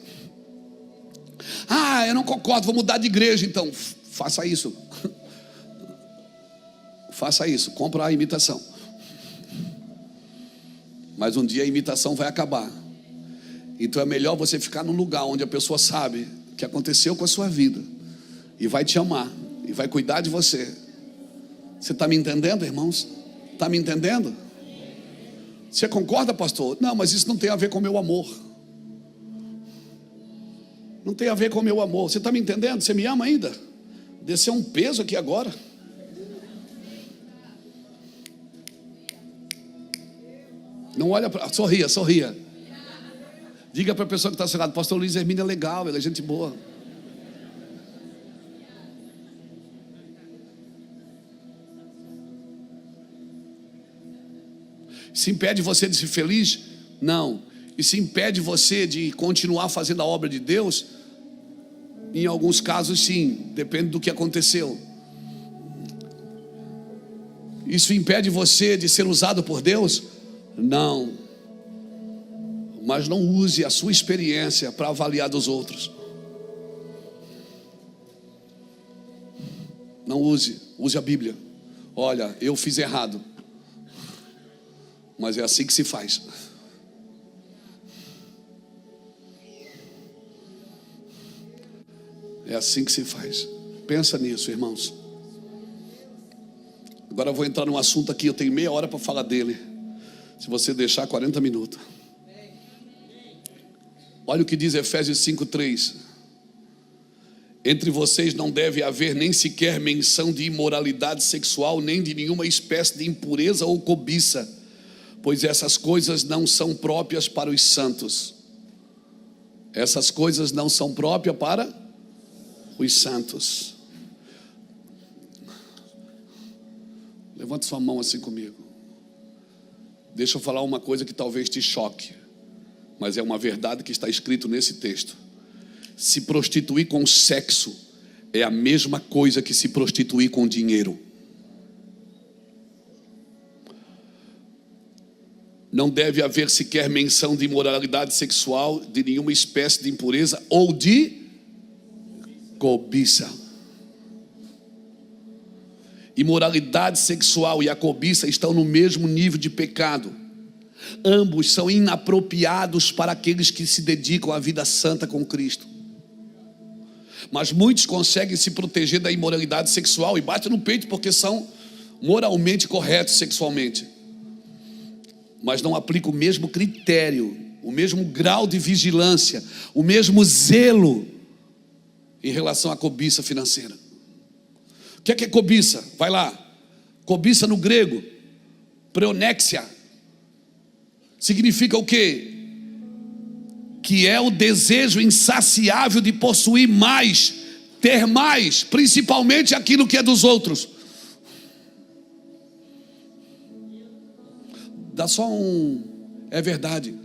Eu não concordo, vou mudar de igreja. Então, faça isso. Faça isso, compra a imitação. Mas um dia a imitação vai acabar. Então é melhor você ficar num lugar onde a pessoa sabe o que aconteceu com a sua vida e vai te amar e vai cuidar de você. Você está me entendendo, irmãos? Está me entendendo? Você concorda, pastor? Não, mas isso não tem a ver com o meu amor. Não tem a ver com o meu amor. Você está me entendendo? Você me ama ainda? Desceu um peso aqui agora. Não olha para... Sorria. Diga para a pessoa que está ao seu lado: pastor Luiz Hermínio é legal, ele é gente boa. Se impede você de ser feliz? Não. E se impede você de continuar fazendo a obra de Deus? Em alguns casos sim, depende do que aconteceu. Isso impede você de ser usado por Deus? Não. Mas não use a sua experiência para avaliar dos outros. Não use, use a Bíblia. Olha, eu fiz errado, mas é assim que se faz. É assim que se faz. Pensa nisso, irmãos. Agora eu vou entrar num assunto aqui, eu tenho meia hora para falar dele. Se você deixar, 40 minutos. Olha o que diz Efésios 5:3. Entre vocês não deve haver nem sequer menção de imoralidade sexual, nem de nenhuma espécie de impureza ou cobiça, pois essas coisas não são próprias para os santos. Essas coisas não são próprias para os santos. Levanta sua mão assim comigo. Deixa eu falar uma coisa que talvez te choque, mas é uma verdade que está escrito nesse texto. Se prostituir com sexo é a mesma coisa que se prostituir com dinheiro. Não deve haver sequer menção de imoralidade sexual, de nenhuma espécie de impureza ou de cobiça. Imoralidade sexual e a cobiça estão no mesmo nível de pecado. Ambos são inapropriados para aqueles que se dedicam à vida santa com Cristo. Mas muitos conseguem se proteger da imoralidade sexual e batem no peito porque são moralmente corretos sexualmente, mas não aplicam o mesmo critério, o mesmo grau de vigilância, o mesmo zelo em relação à cobiça financeira. O que é cobiça? Vai lá. Cobiça no grego, preonexia, significa o quê? Que é o desejo insaciável de possuir mais, ter mais, principalmente aquilo que é dos outros. Dá só é verdade.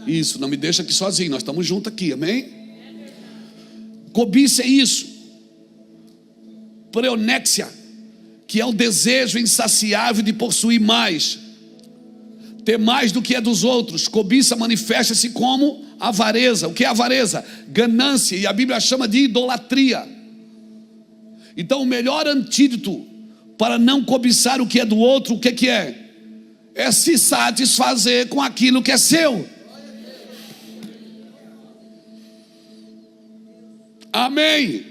Isso, não me deixa aqui sozinho, nós estamos juntos aqui, amém? Cobiça é isso. Preonexia, que é o desejo insaciável de possuir mais, ter mais do que é dos outros. Cobiça manifesta-se como avareza. O que é avareza? Ganância, e a Bíblia chama de idolatria. Então o melhor antídoto para não cobiçar o que é do outro, o que é? É se satisfazer com aquilo que é seu. Amém.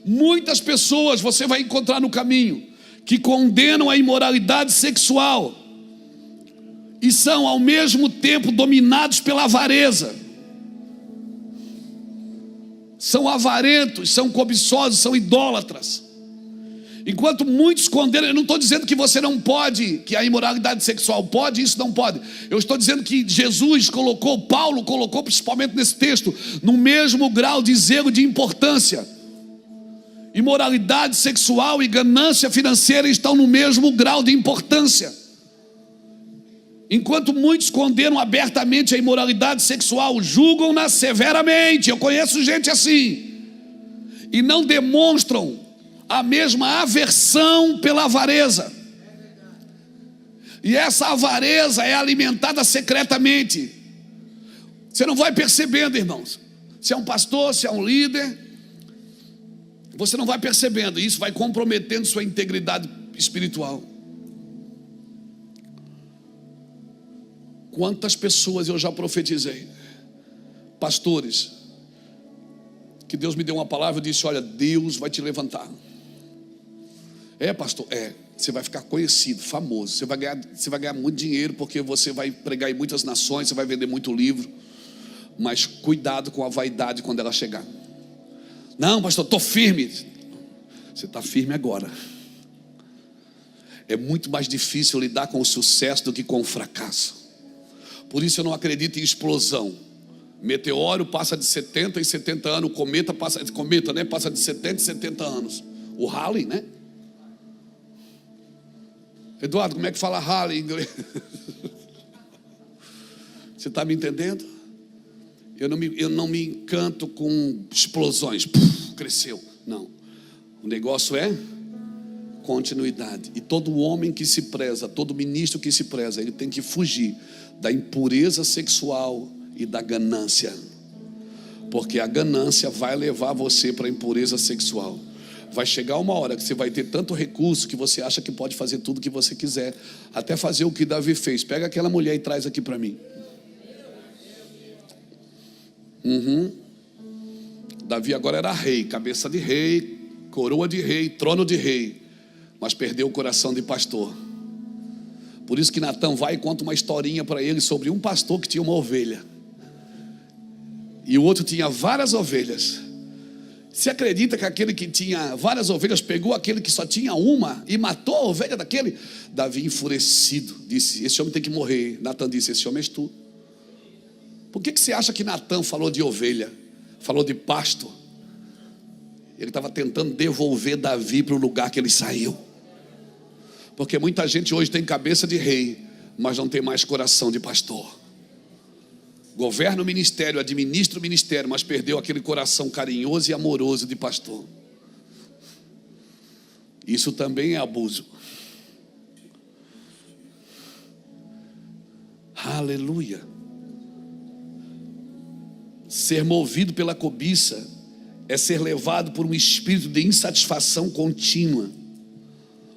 Muitas pessoas você vai encontrar no caminho que condenam a imoralidade sexual e são ao mesmo tempo dominados pela avareza. São avarentos, são cobiçosos, são idólatras. Enquanto muitos condenam, eu não estou dizendo que você não pode, que a imoralidade sexual pode, isso não pode. Eu estou dizendo que Jesus colocou, Paulo colocou principalmente nesse texto, no mesmo grau de zelo, de importância. Imoralidade sexual e ganância financeira estão no mesmo grau de importância. Enquanto muitos condenam abertamente a imoralidade sexual, julgam-na severamente. Eu conheço gente assim. E não demonstram a mesma aversão pela avareza. E essa avareza é alimentada secretamente. Você não vai percebendo, irmãos. Se é um pastor, se é um líder, você não vai percebendo. Isso vai comprometendo sua integridade espiritual. Quantas pessoas eu já profetizei, pastores, que Deus me deu uma palavra e disse: olha, Deus vai te levantar. É, pastor, você vai ficar conhecido, famoso, você vai ganhar muito dinheiro, porque você vai pregar em muitas nações, você vai vender muito livro, mas cuidado com a vaidade quando ela chegar. Não, pastor, estou firme. Você está firme agora. É muito mais difícil lidar com o sucesso do que com o fracasso. Por isso eu não acredito em explosão. Meteoro passa de 70 em 70 anos. Cometa passa de 70 em 70 anos. O Halley, né? Eduardo, como é que fala Halley em inglês? Você está me entendendo? Eu não me encanto com explosões. Cresceu. Não. O negócio é continuidade. E todo homem que se preza, todo ministro que se preza, ele tem que fugir da impureza sexual e da ganância. Porque a ganância vai levar você para a impureza sexual. Vai chegar uma hora que você vai ter tanto recurso que você acha que pode fazer tudo o que você quiser, até fazer o que Davi fez. Pega aquela mulher e traz aqui para mim. Davi agora era rei, cabeça de rei, coroa de rei, trono de rei, mas perdeu o coração de pastor. Por isso que Natã vai e conta uma historinha para ele sobre um pastor que tinha uma ovelha e o outro tinha várias ovelhas. Você acredita que aquele que tinha várias ovelhas pegou aquele que só tinha uma e matou a ovelha daquele? Davi, enfurecido, disse: esse homem tem que morrer. Natã disse: esse homem és tu. Por que você acha que Natã falou de ovelha, falou de pasto? Ele estava tentando devolver Davi para o lugar que ele saiu. Porque muita gente hoje tem cabeça de rei, mas não tem mais coração de pastor. Governa o ministério, administra o ministério, mas perdeu aquele coração carinhoso e amoroso de pastor. Isso também é abuso. Aleluia. Ser movido pela cobiça é ser levado por um espírito de insatisfação contínua,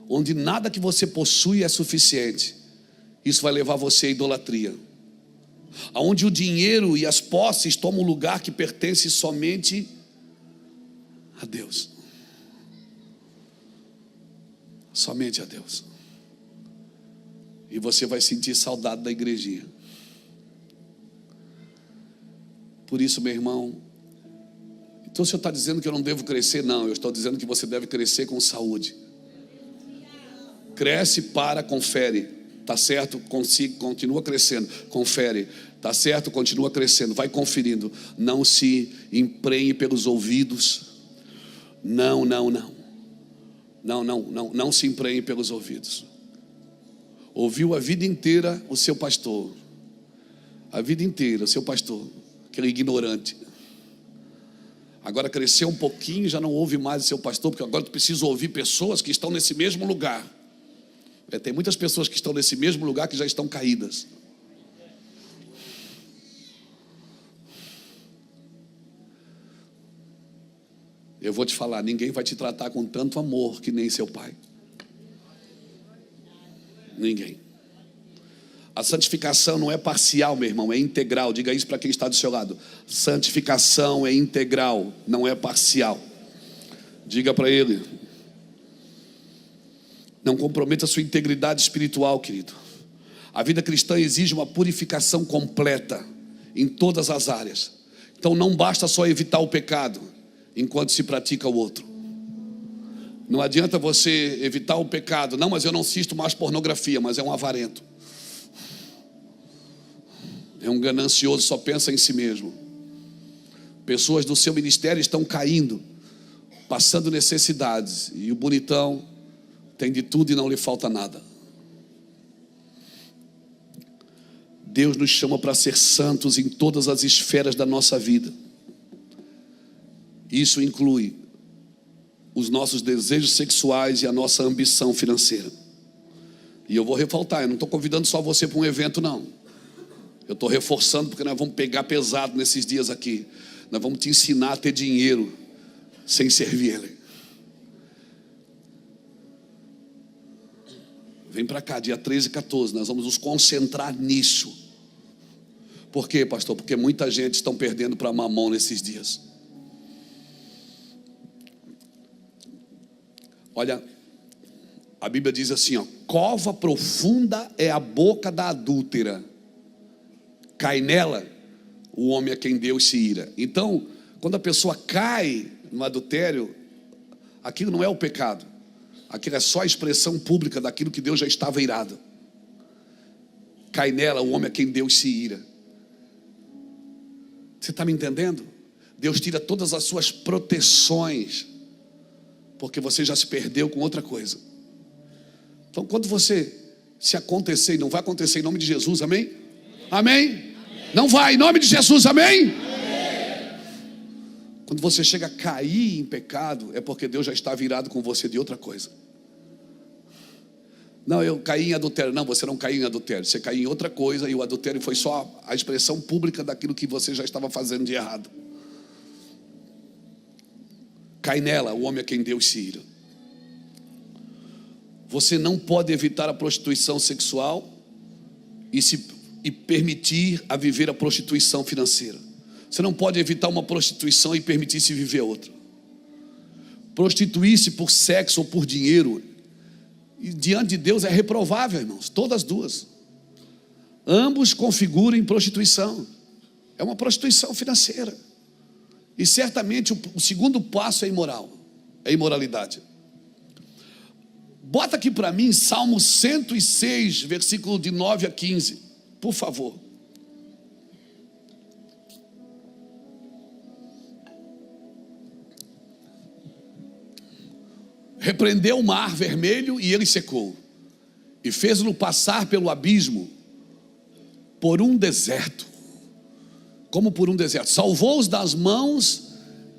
onde nada que você possui é suficiente. Isso vai levar você à idolatria, aonde o dinheiro e as posses tomam um lugar que pertence somente a Deus. Somente a Deus. E você vai sentir saudade da igrejinha. Por isso, meu irmão, então o senhor está dizendo que eu não devo crescer? Não, eu estou dizendo que você deve crescer com saúde. Cresce, confere, está certo? Continua crescendo, confere, está certo? Continua crescendo, vai conferindo. Não se emprenhe pelos ouvidos. Não se emprenhe pelos ouvidos. Ouviu a vida inteira o seu pastor, a vida inteira o seu pastor, aquele ignorante. Agora cresceu um pouquinho, já não ouve mais o seu pastor, porque agora tu precisa ouvir pessoas que estão nesse mesmo lugar. Tem muitas pessoas que estão nesse mesmo lugar que já estão caídas. Eu vou te falar, ninguém vai te tratar com tanto amor que nem seu pai. Ninguém. A santificação não é parcial, meu irmão, é integral. Diga isso para quem está do seu lado. Santificação é integral, não é parcial. Diga para ele. Não comprometa a sua integridade espiritual, querido. A vida cristã exige uma purificação completa em todas as áreas. Então não basta só evitar o pecado enquanto se pratica o outro. Não adianta você evitar o pecado. Não, mas eu não assisto mais pornografia. Mas é um avarento, é um ganancioso, só pensa em si mesmo. Pessoas do seu ministério estão caindo, passando necessidades, e o bonitão tem de tudo e não lhe falta nada. Deus nos chama para ser santos em todas as esferas da nossa vida. Isso inclui os nossos desejos sexuais e a nossa ambição financeira. E eu vou reforçar, eu não estou convidando só você para um evento, não. Eu estou reforçando porque nós vamos pegar pesado nesses dias aqui. Nós vamos te ensinar a ter dinheiro sem servir Ele. Vem para cá, dia 13 e 14, nós vamos nos concentrar nisso. Por quê, pastor? Porque muita gente está perdendo para mamão nesses dias. Olha, a Bíblia diz assim, ó: cova profunda é a boca da adúltera, cai nela o homem a quem Deus se ira. Então, quando a pessoa cai no adultério, aquilo não é o pecado, aquilo é só a expressão pública daquilo que Deus já estava irado. cai nela o homem a quem Deus se ira. Você está me entendendo? Deus tira todas as suas proteções, porque você já se perdeu com outra coisa. Então, quando você se acontecer, e não vai acontecer em nome de Jesus, amém? Amém? Amém. Não vai, em nome de Jesus, amém? Amém? Quando você chega a cair em pecado, é porque Deus já está virado com você de outra coisa. Não, eu caí em adultério. Não, você não caiu em adultério, você caiu em outra coisa, e o adultério foi só a expressão pública daquilo que você já estava fazendo de errado. Cai nela o homem a quem Deus se ira. Você não pode evitar a prostituição sexual e permitir a viver a prostituição financeira. Você não pode evitar uma prostituição e permitir-se viver outra. Prostituir-se por sexo ou por dinheiro, e diante de Deus é reprovável, irmãos, todas as duas. Ambos configuram prostituição. É uma prostituição financeira. E certamente o segundo passo é imoral, é imoralidade. Bota aqui para mim Salmo 106, versículo de 9 a 15, por favor. Repreendeu o mar vermelho e ele secou, e fez-no passar pelo abismo, por um deserto, como por um deserto. Salvou-os das mãos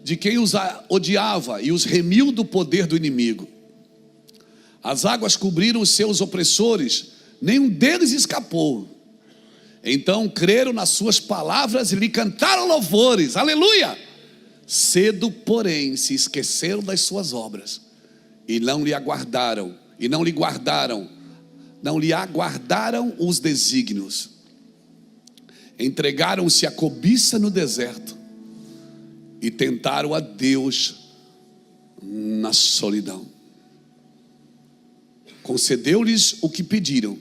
de quem os odiava e os remiu do poder do inimigo. As águas cobriram os seus opressores, nenhum deles escapou. Então creram nas suas palavras e lhe cantaram louvores, aleluia. Cedo, porém, se esqueceram das suas obras, e não lhe aguardaram os desígnios. Entregaram-se à cobiça no deserto e tentaram a Deus na solidão. Concedeu-lhes o que pediram,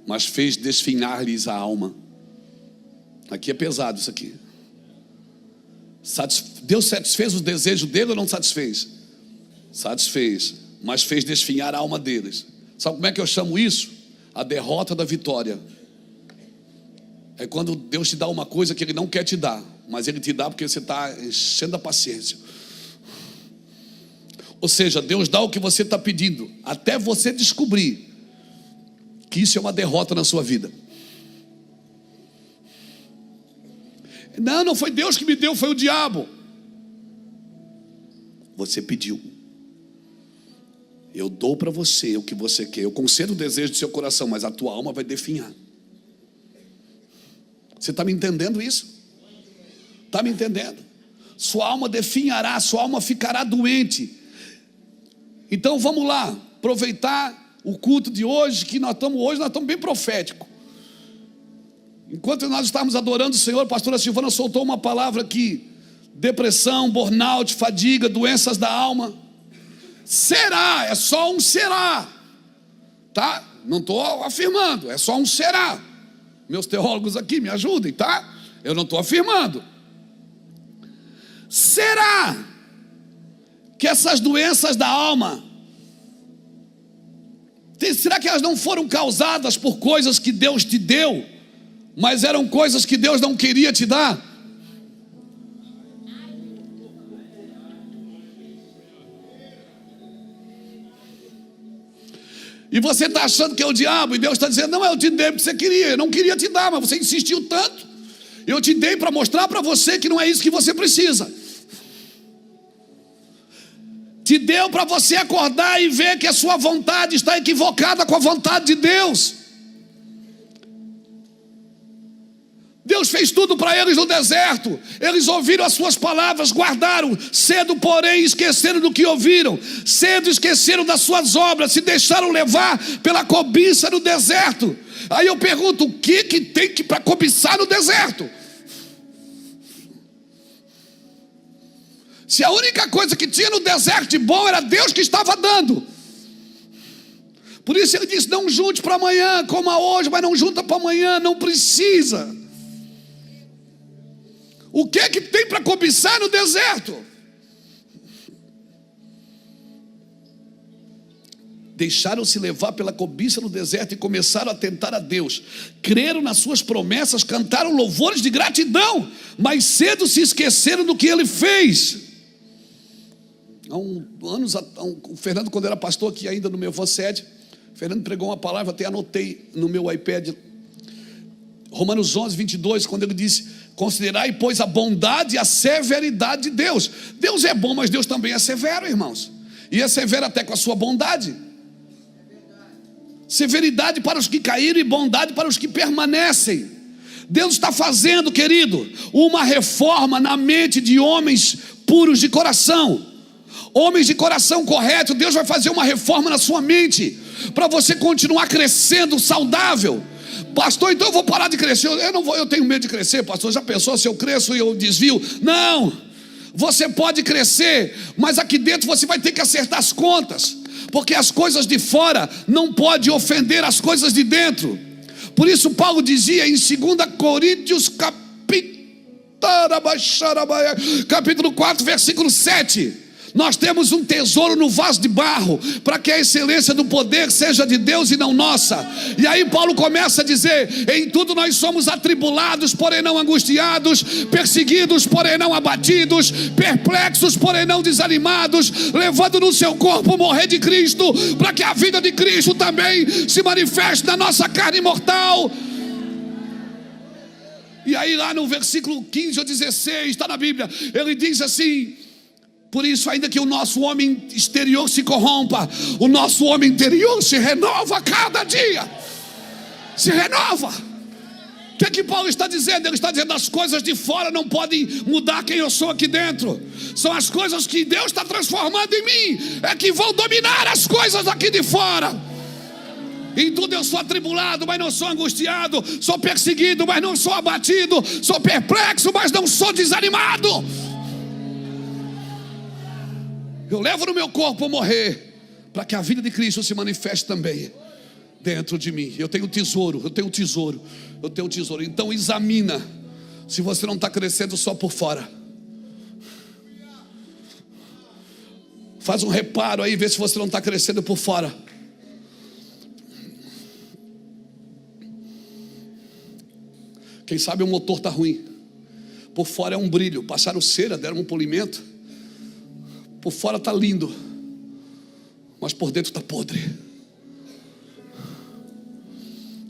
mas fez desfinhar-lhes a alma. Aqui é pesado isso aqui. Deus satisfez os desejos dele ou não satisfez? Satisfez, mas fez desfinhar a alma deles. Sabe como é que eu chamo isso? A derrota da vitória. É quando Deus te dá uma coisa que Ele não quer te dar, mas Ele te dá porque você está enchendo a paciência. Ou seja, Deus dá o que você está pedindo, até você descobrir que isso é uma derrota na sua vida. Não foi Deus que me deu, foi o diabo. Você pediu. Eu dou para você o que você quer, eu concedo o desejo do seu coração, mas a tua alma vai definhar. Você está me entendendo isso? Está me entendendo? Sua alma definhará, sua alma ficará doente. Então vamos lá, aproveitar o culto de hoje, que nós estamos bem proféticos. Enquanto nós estávamos adorando o Senhor, a pastora Silvana soltou uma palavra aqui: depressão, burnout, fadiga, doenças da alma. Será, é só um será, tá? Não estou afirmando, é só um será. Meus teólogos aqui me ajudem, tá? Eu não estou afirmando. Será que essas doenças da alma, será que elas não foram causadas por coisas que Deus te deu, mas eram coisas que Deus não queria te dar? E você está achando que é o diabo, e Deus está dizendo: não, eu te dei porque você queria, eu não queria te dar, mas você insistiu tanto, eu te dei para mostrar para você que não é isso que você precisa. Te deu para você acordar e ver que a sua vontade está equivocada com a vontade de Deus. Deus fez tudo para eles no deserto. Eles ouviram as suas palavras, guardaram. Cedo, porém, esqueceram do que ouviram. Cedo esqueceram das suas obras, se deixaram levar pela cobiça no deserto. Aí eu pergunto: o que tem para cobiçar no deserto? Se a única coisa que tinha no deserto de bom era Deus que estava dando. Por isso ele disse: não junte para amanhã, coma hoje, mas não junta para amanhã, não precisa. O que tem para cobiçar no deserto? deixaram-se levar pela cobiça no deserto e começaram a tentar a Deus. Creram nas suas promessas, cantaram louvores de gratidão, mas cedo se esqueceram do que ele fez. O Fernando, quando era pastor aqui ainda no meu Voced, Fernando pregou uma palavra, até anotei no meu iPad, Romanos 11, 22, quando ele disse: considerai, pois, a bondade e a severidade de Deus. Deus é bom, mas Deus também é severo, irmãos. E é severo até com a sua bondade. Severidade para os que caíram e bondade para os que permanecem. Deus está fazendo, querido, uma reforma na mente de homens puros de coração. Homens de coração correto. Deus vai fazer uma reforma na sua mente, para você continuar crescendo saudável. Pastor, então eu vou parar de crescer. Eu tenho medo de crescer, pastor. Já pensou se eu cresço e eu desvio? Não, você pode crescer, mas aqui dentro você vai ter que acertar as contas, porque as coisas de fora não podem ofender as coisas de dentro. Por isso Paulo dizia em 2 Coríntios capítulo 4, versículo 7: nós temos um tesouro no vaso de barro, para que a excelência do poder seja de Deus e não nossa. E aí Paulo começa a dizer: em tudo nós somos atribulados, porém não angustiados, perseguidos, porém não abatidos, perplexos, porém não desanimados, levando no seu corpo o morrer de Cristo, para que a vida de Cristo também se manifeste na nossa carne mortal. E aí lá no versículo 15 ou 16, está na Bíblia, ele diz assim: por isso, ainda que o nosso homem exterior se corrompa, o nosso homem interior se renova a cada dia. Se renova. O que é que Paulo está dizendo? Ele está dizendo: as coisas de fora não podem mudar quem eu sou aqui dentro. São as coisas que Deus está transformando em mim é que vão dominar as coisas aqui de fora. Em tudo eu sou atribulado, mas não sou angustiado. Sou perseguido, mas não sou abatido. Sou perplexo, mas não sou desanimado. Eu levo no meu corpo a morrer, para que a vida de Cristo se manifeste também dentro de mim. Eu tenho tesouro. Então examina se você não está crescendo só por fora. Faz um reparo aí, vê se você não está crescendo por fora. Quem sabe o motor está ruim. Por fora é um brilho. Passaram cera, deram um polimento. Por fora está lindo, mas por dentro está podre.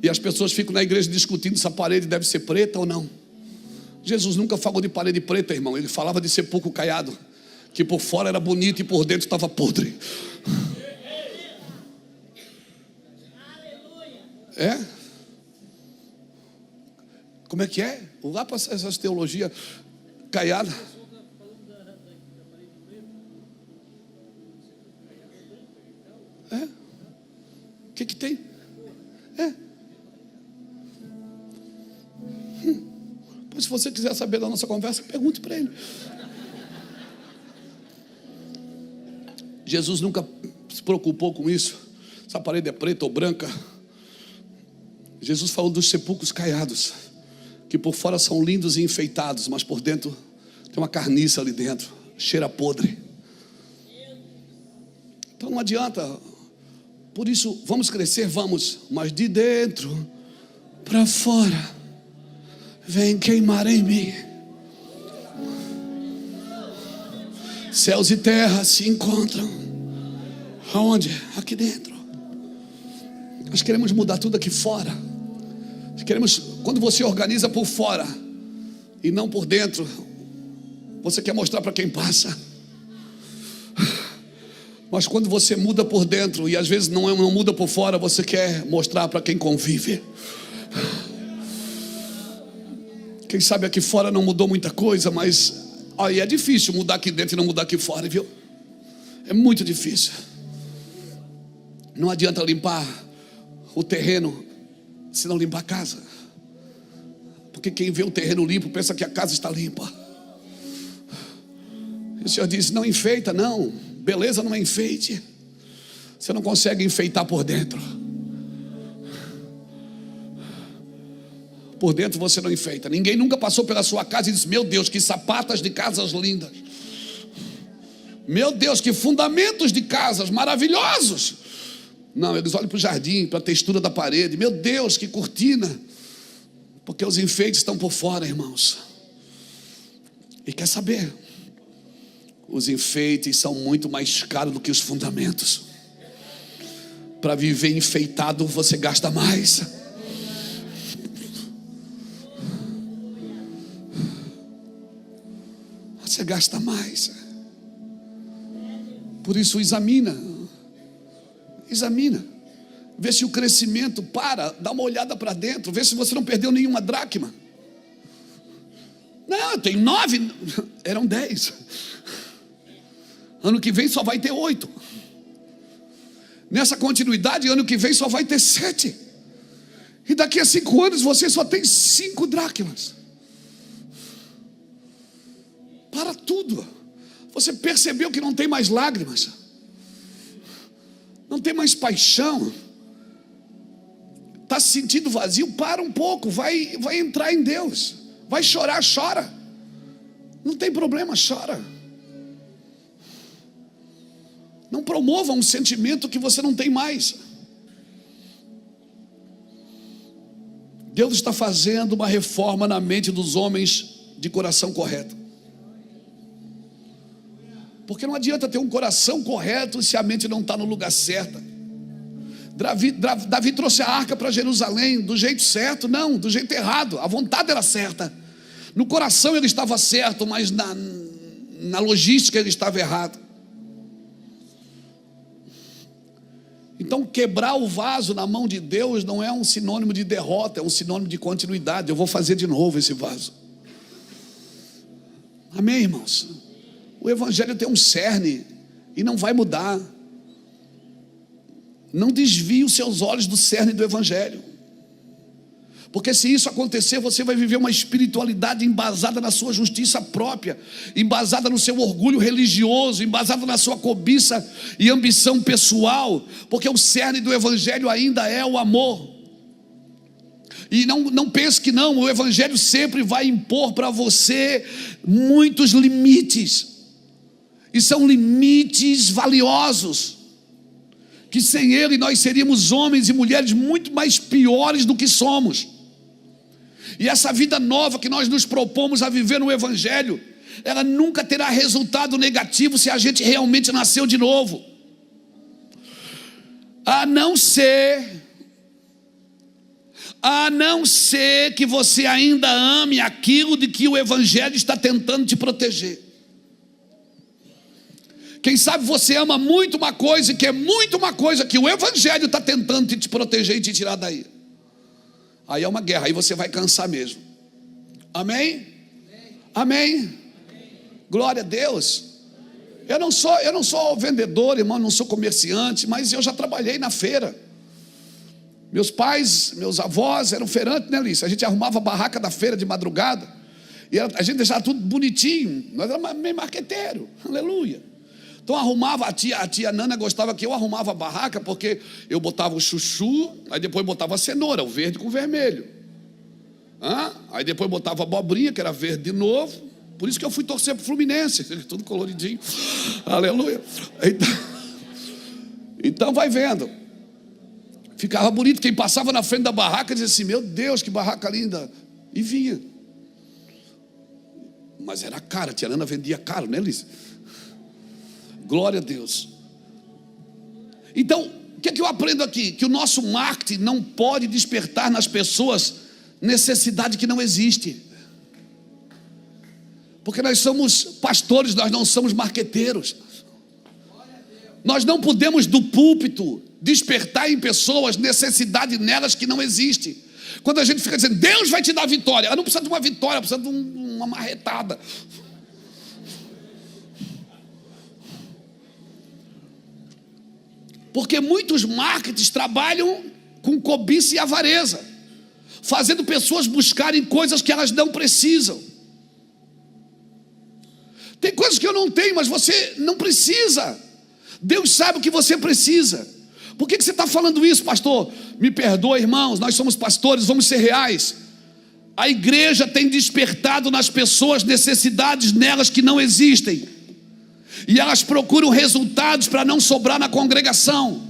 E as pessoas ficam na igreja discutindo se a parede deve ser preta ou não. Jesus nunca falou de parede preta, irmão. Ele falava de sepulcro caiado, que por fora era bonito e por dentro estava podre. É? Como é que é? Lá para essas teologias caiadas. É? O que tem? Pois se você quiser saber da nossa conversa, pergunte para ele. Jesus nunca se preocupou com isso. Se a parede é preta ou branca. Jesus falou dos sepulcros caiados, que por fora são lindos e enfeitados, mas por dentro tem uma carniça ali dentro, cheira podre. Então não adianta. Por isso, vamos crescer, vamos, mas de dentro para fora, vem queimar em mim. Céus e terra se encontram. Aonde? Aqui dentro. Nós queremos mudar tudo aqui fora. Quando você organiza por fora e não por dentro, você quer mostrar para quem passa. Mas quando você muda por dentro e às vezes não muda por fora, você quer mostrar para quem convive. Quem sabe aqui fora não mudou muita coisa, mas aí é difícil mudar aqui dentro e não mudar aqui fora, viu? É muito difícil. Não adianta limpar o terreno se não limpar a casa, porque quem vê o terreno limpo pensa que a casa está limpa. E o Senhor disse: não enfeita, não. Beleza não é enfeite. Você não consegue enfeitar por dentro. Por dentro você não enfeita. Ninguém nunca passou pela sua casa e disse: meu Deus, que sapatas de casas lindas. Meu Deus, que fundamentos de casas maravilhosos. Não, eles olham para o jardim, para a textura da parede. Meu Deus, que cortina! Porque os enfeites estão por fora, irmãos. E quer saber? Os enfeites são muito mais caros do que os fundamentos. Para viver enfeitado, você gasta mais. Você gasta mais. Por isso, examina. Vê se o crescimento para, dá uma olhada para dentro, vê se você não perdeu nenhuma dracma. Não, eu tenho 9, eram 10. Ano que vem só vai ter 8. Nessa continuidade, ano que vem só vai ter 7. E daqui a 5 anos você só tem 5 dracmas. Para tudo. Você percebeu que não tem mais lágrimas, não tem mais paixão, está se sentindo vazio? Para um pouco, vai entrar em Deus. Vai chorar, chora. Não tem problema, chora. Não promova um sentimento que você não tem mais. Deus está fazendo uma reforma na mente dos homens de coração correto. Porque não adianta ter um coração correto se a mente não está no lugar certo. Davi trouxe a arca para Jerusalém do jeito certo? Não, do jeito errado. A vontade era certa. No coração ele estava certo, mas na logística ele estava errado. Então quebrar o vaso na mão de Deus não é um sinônimo de derrota, é um sinônimo de continuidade. Eu vou fazer de novo esse vaso. Amém, irmãos? O evangelho tem um cerne e não vai mudar. Não desvie os seus olhos do cerne do evangelho. Porque se isso acontecer, você vai viver uma espiritualidade embasada na sua justiça própria, embasada no seu orgulho religioso, embasada na sua cobiça e ambição pessoal, porque o cerne do evangelho ainda é o amor. E não pense que não, o evangelho sempre vai impor para você muitos limites. E são limites valiosos, que sem ele nós seríamos homens e mulheres muito mais piores do que somos. E essa vida nova que nós nos propomos a viver no evangelho, ela nunca terá resultado negativo se a gente realmente nasceu de novo. A não ser que você ainda ame aquilo de que o evangelho está tentando te proteger. Quem sabe você ama muito uma coisa, que é muito uma coisa que o evangelho está tentando te proteger e te tirar daí. Aí é uma guerra, aí você vai cansar mesmo. Amém? Amém? Glória a Deus. Eu não sou vendedor, irmão, não sou comerciante, mas eu já trabalhei na feira. Meus pais, meus avós eram feirantes, né, Lícia? A gente arrumava a barraca da feira de madrugada, e a gente deixava tudo bonitinho. Nós éramos meio marqueteiro, aleluia. Então arrumava, a tia Nana gostava que eu arrumava a barraca, porque eu botava o chuchu, aí depois botava a cenoura, o verde com o vermelho. Aí depois botava a abobrinha, que era verde de novo. Por isso que eu fui torcer pro Fluminense, tudo coloridinho. Aleluia. Então vai vendo. Ficava bonito, quem passava na frente da barraca dizia assim: meu Deus, que barraca linda. E vinha. Mas era caro, a tia Nana vendia caro, né, Liz? Glória a Deus. Então, o que é que eu aprendo aqui? Que o nosso marketing não pode despertar nas pessoas necessidade que não existe. Porque nós somos pastores, nós não somos marqueteiros. Nós não podemos do púlpito despertar em pessoas necessidade nelas que não existe. Quando a gente fica dizendo, Deus vai te dar vitória, ela não precisa de uma vitória, precisa de uma marretada. Porque muitos marketings trabalham com cobiça e avareza, fazendo pessoas buscarem coisas que elas não precisam. Tem coisas que eu não tenho, mas você não precisa. Deus sabe o que você precisa. Por que você está falando isso, pastor? Me perdoa, irmãos, nós somos pastores, vamos ser reais. A igreja tem despertado nas pessoas necessidades nelas que não existem, e elas procuram resultados para não sobrar na congregação.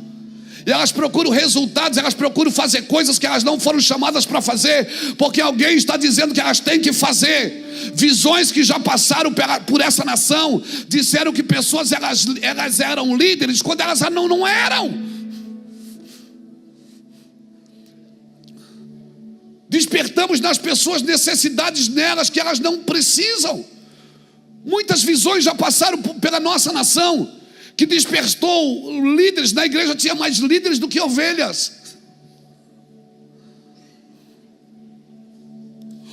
E elas procuram resultados, elas procuram fazer coisas que elas não foram chamadas para fazer, porque alguém está dizendo que elas têm que fazer. Visões que já passaram por essa nação disseram que pessoas elas eram líderes quando elas não eram. Despertamos nas pessoas necessidades nelas que elas não precisam. Muitas visões já passaram pela nossa nação, que despertou líderes. Na igreja tinha mais líderes do que ovelhas.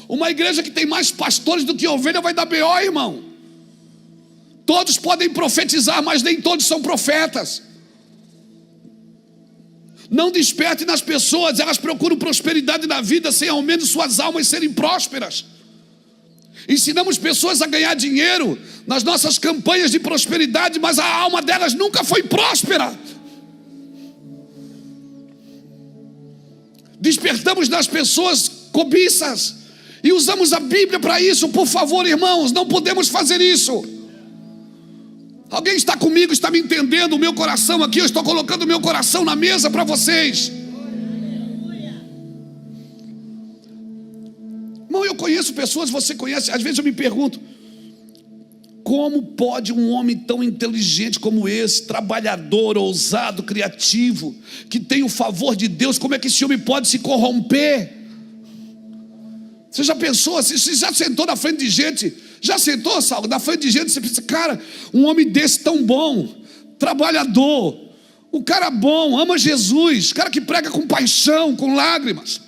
Uma igreja que tem mais pastores do que ovelha vai dar BO, irmão. Todos podem profetizar, mas nem todos são profetas. Não desperte nas pessoas, elas procuram prosperidade na vida sem ao menos suas almas serem prósperas. Ensinamos pessoas a ganhar dinheiro nas nossas campanhas de prosperidade, mas a alma delas nunca foi próspera. Despertamos nas pessoas cobiças e usamos a Bíblia para isso. Por favor, irmãos, não podemos fazer isso. Alguém está comigo, está me entendendo? O meu coração aqui, eu estou colocando o meu coração na mesa para vocês. Irmão, eu conheço pessoas, você conhece, às vezes eu me pergunto, como pode um homem tão inteligente como esse, trabalhador, ousado, criativo, que tem o favor de Deus, como é que esse homem pode se corromper? Você já pensou assim? Você já sentou na frente de gente? Já sentou, Saulo, na frente de gente? Você pensa, cara, um homem desse tão bom, trabalhador, o cara bom, ama Jesus, cara que prega com paixão, com lágrimas.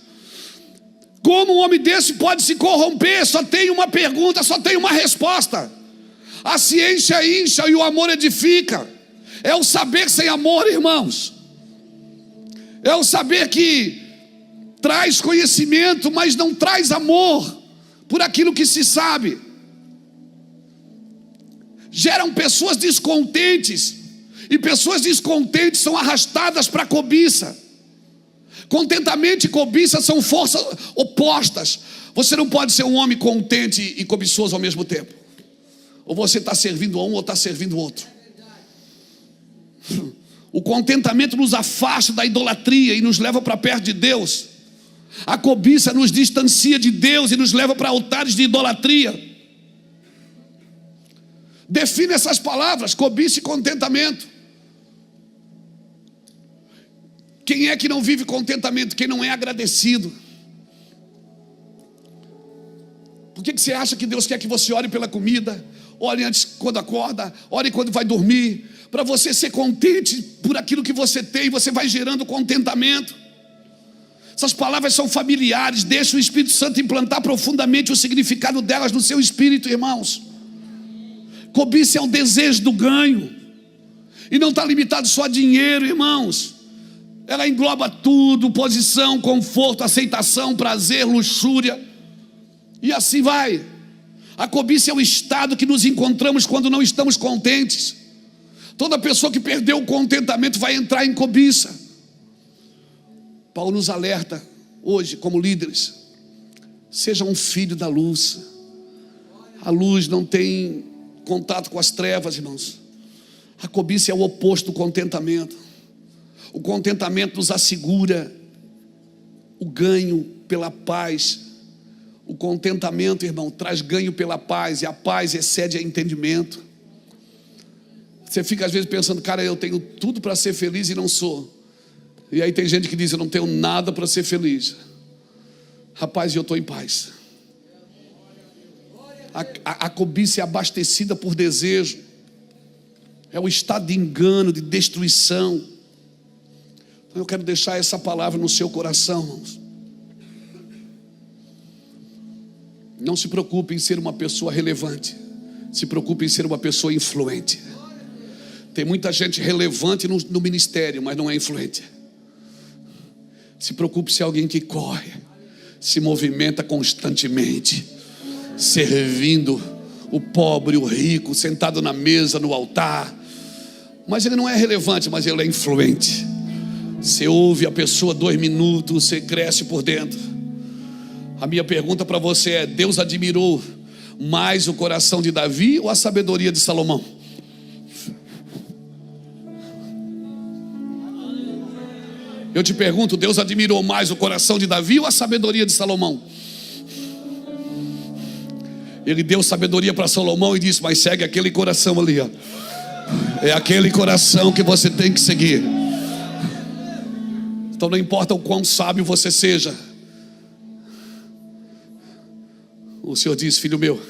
Como um homem desse pode se corromper? Só tem uma pergunta, só tem uma resposta. A ciência incha e o amor edifica. É o saber sem amor, irmãos. É o saber que traz conhecimento, mas não traz amor por aquilo que se sabe. Geram pessoas descontentes, e pessoas descontentes são arrastadas para a cobiça. Contentamento e cobiça são forças opostas. Você não pode ser um homem contente e cobiçoso ao mesmo tempo. Ou você está servindo a um ou está servindo o outro. O contentamento nos afasta da idolatria e nos leva para perto de Deus. A cobiça nos distancia de Deus e nos leva para altares de idolatria. Define essas palavras, cobiça e contentamento. Quem é que não vive contentamento? Quem não é agradecido. Por que você acha que Deus quer que você ore pela comida? Ore antes quando acorda, ore quando vai dormir, para você ser contente por aquilo que você tem. Você vai gerando contentamento. Essas palavras são familiares. Deixa o Espírito Santo implantar profundamente o significado delas no seu espírito, irmãos. Cobiça é o desejo do ganho, e não está limitado só a dinheiro, irmãos. Ela engloba tudo: posição, conforto, aceitação, prazer, luxúria, e assim vai. A cobiça é o estado que nos encontramos quando não estamos contentes. Toda pessoa que perdeu o contentamento vai entrar em cobiça. Paulo nos alerta hoje como líderes: seja um filho da luz. A luz não tem contato com as trevas, irmãos. A cobiça é o oposto do contentamento. O contentamento nos assegura o ganho pela paz. O contentamento, irmão, traz ganho pela paz, e a paz excede a entendimento. Você fica às vezes pensando, cara, eu tenho tudo para ser feliz e não sou. E aí tem gente que diz, eu não tenho nada para ser feliz. Rapaz, eu estou em paz. A cobiça é abastecida por desejo. É o estado de engano, de destruição. Então eu quero deixar essa palavra no seu coração, irmãos. Não se preocupe em ser uma pessoa relevante. Se preocupe em ser uma pessoa influente. Tem muita gente relevante no ministério, mas não é influente. Se preocupe em ser alguém que corre, se movimenta constantemente, servindo o pobre, o rico, sentado na mesa, no altar. Mas ele não é relevante, mas ele é influente. Você ouve a pessoa 2 minutos, você cresce por dentro. A minha pergunta para você é: Deus admirou mais o coração de Davi ou a sabedoria de Salomão? Eu te pergunto, Deus admirou mais o coração de Davi ou a sabedoria de Salomão? Ele deu sabedoria para Salomão e disse: mas segue aquele coração ali, ó. É aquele coração que você tem que seguir. Então não importa o quão sábio você seja, o Senhor diz: filho meu,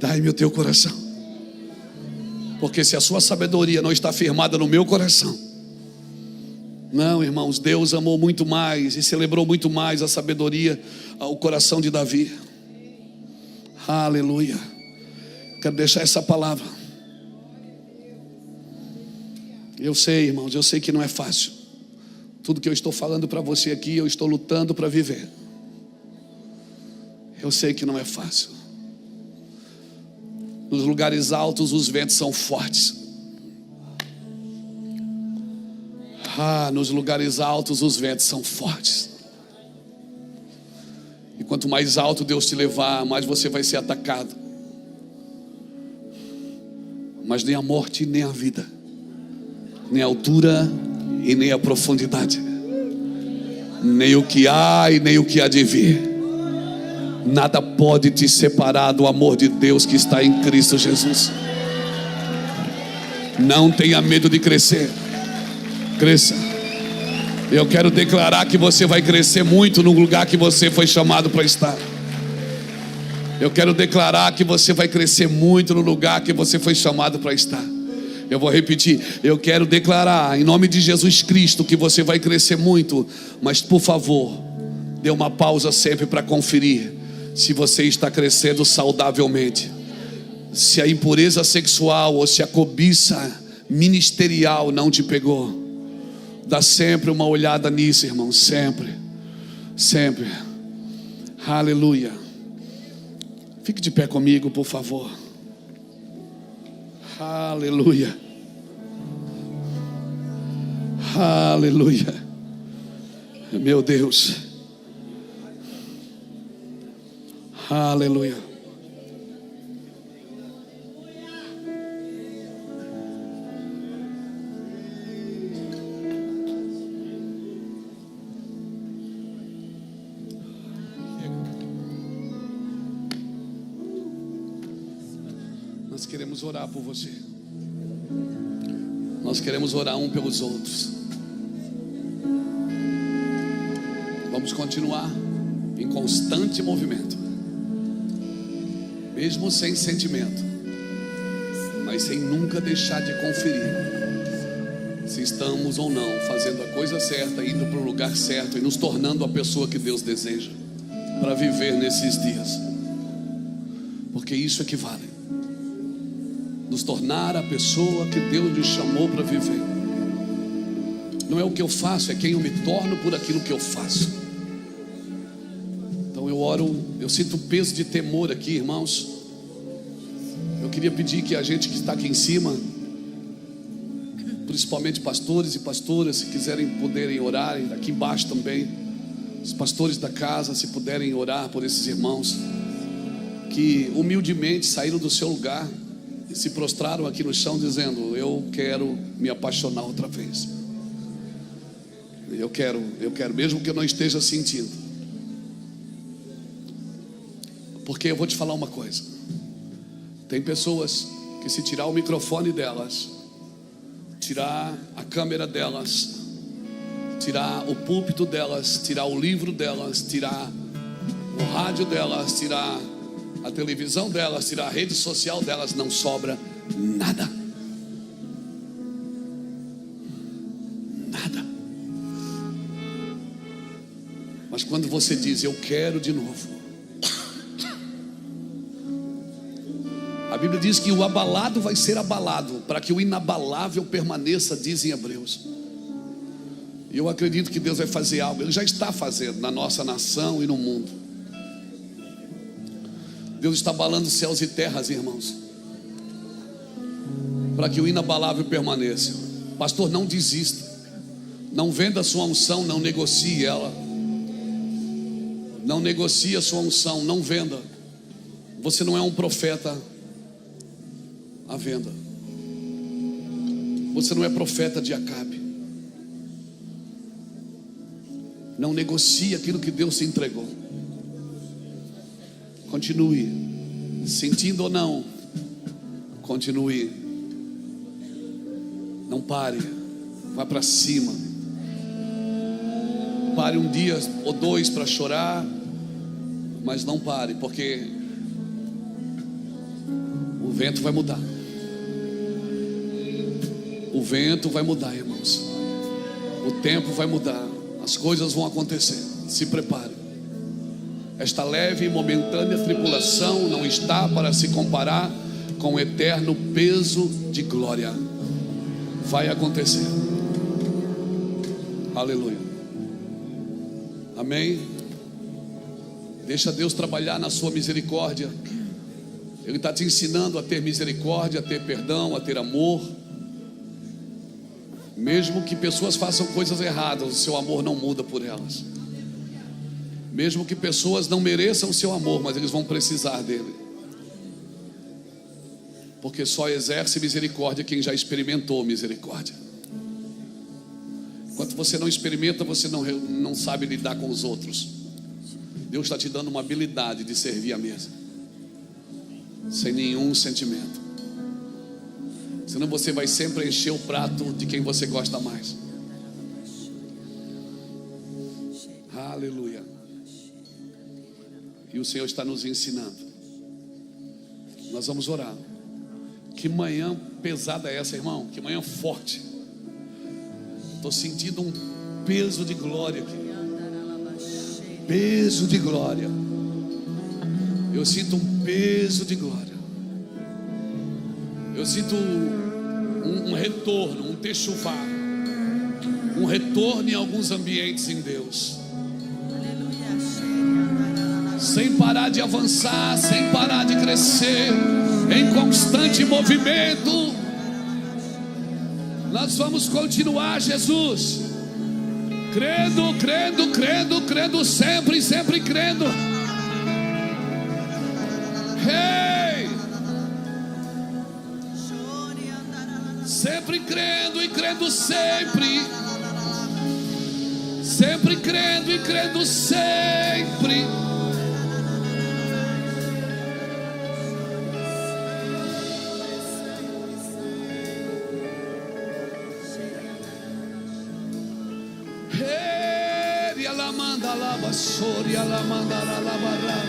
dai-me o teu coração. Porque se a sua sabedoria não está firmada no meu coração, não, irmãos, Deus amou muito mais e celebrou muito mais a sabedoria, o coração de Davi. Aleluia. Quero deixar essa palavra. Eu sei, irmãos, eu sei que não é fácil. Tudo que eu estou falando para você aqui, eu estou lutando para viver. Eu sei que não é fácil. Nos lugares altos os ventos são fortes. Nos lugares altos os ventos são fortes. E quanto mais alto Deus te levar, mais você vai ser atacado. Mas nem a morte, nem a vida, nem a altura e nem a profundidade, nem o que há e nem o que há de vir, nada pode te separar do amor de Deus que está em Cristo Jesus. Não tenha medo de crescer. Cresça. Eu quero declarar que você vai crescer muito no lugar que você foi chamado para estar. Eu quero declarar que você vai crescer muito no lugar que você foi chamado para estar. Eu vou repetir, eu quero declarar em nome de Jesus Cristo que você vai crescer muito. Mas por favor, dê uma pausa sempre para conferir se você está crescendo saudavelmente. Se a impureza sexual ou se a cobiça ministerial não te pegou, dá sempre uma olhada nisso, irmão. Sempre, sempre. Aleluia. Fique de pé comigo, por favor. Aleluia. Aleluia. Meu Deus. Aleluia. Nós queremos orar por você. Nós queremos orar um pelos outros. Vamos continuar em constante movimento, mesmo sem sentimento, mas sem nunca deixar de conferir se estamos ou não fazendo a coisa certa, indo para o lugar certo e nos tornando a pessoa que Deus deseja para viver nesses dias. Porque isso é que vale. Nos tornar a pessoa que Deus nos chamou para viver. Não é o que eu faço, é quem eu me torno por aquilo que eu faço. Então eu oro, eu sinto o peso de temor aqui, irmãos. Eu queria pedir que a gente que está aqui em cima, principalmente pastores e pastoras, se quiserem, poderem orar, aqui embaixo também, os pastores da casa, se puderem orar por esses irmãos que humildemente saíram do seu lugar e se prostraram aqui no chão dizendo: eu quero me apaixonar outra vez. Eu quero, mesmo que eu não esteja sentindo. Porque eu vou te falar uma coisa. Tem pessoas que, se tirar o microfone delas, tirar a câmera delas, tirar o púlpito delas, tirar o livro delas, tirar o rádio delas, tirar a televisão delas, tirar a rede social delas, não sobra nada. Nada. Mas quando você diz: eu quero de novo, a Bíblia diz que o abalado vai ser abalado, para que o inabalável permaneça, diz em Hebreus. E eu acredito que Deus vai fazer algo. Ele já está fazendo na nossa nação e no mundo. Deus está abalando céus e terras, irmãos, para que o inabalável permaneça. Pastor, não desista. Não venda a sua unção, não negocie ela. Não negocie a sua unção, não venda. Você não é um profeta à venda. Você não é profeta de Acabe. Não negocie aquilo que Deus te entregou. Continue, sentindo ou não, continue. Não pare, vá para cima. Pare um dia ou dois para chorar, mas não pare, porque o vento vai mudar. O vento vai mudar, irmãos. O tempo vai mudar. As coisas vão acontecer. Se prepare. Esta leve e momentânea tribulação não está para se comparar com o eterno peso de glória. Vai acontecer. Aleluia. Amém. Deixa Deus trabalhar na sua misericórdia. Ele está te ensinando a ter misericórdia, a ter perdão, a ter amor. Mesmo que pessoas façam coisas erradas, o seu amor não muda por elas. Mesmo que pessoas não mereçam o seu amor, mas eles vão precisar dele. Porque só exerce misericórdia quem já experimentou misericórdia. Enquanto você não experimenta, você não sabe lidar com os outros. Deus está te dando uma habilidade de servir a mesa, sem nenhum sentimento. Senão você vai sempre encher o prato de quem você gosta mais. Aleluia. E o Senhor está nos ensinando. Nós vamos orar. Que manhã pesada é essa, irmão? Que manhã forte. Estou sentindo um peso de glória aqui. Peso de glória. Eu sinto um peso de glória. Eu sinto um retorno, um techuvá, um retorno em alguns ambientes em Deus. Sem parar de avançar, sem parar de crescer, em constante movimento. Nós vamos continuar, Jesus, crendo, crendo, crendo, crendo, sempre, sempre crendo. Sempre crendo e crendo sempre. Sempre crendo e crendo sempre. Ela manda lá, basori, ela manda lá, barra.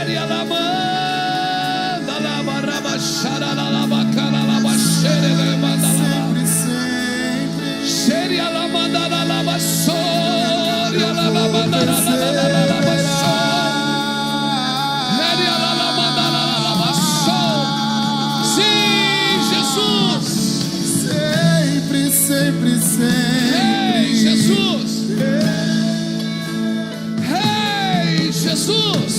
Ela manda lá, barra, baixara, lá, bacana, lá, baixere, ela manda lá. Seria lá, manda lá, basori, ela manda lá, basori. Ela manda lá, basori. Sim, Jesus. Sempre, sempre, sempre. Ei, Jesus. Ei, Jesus.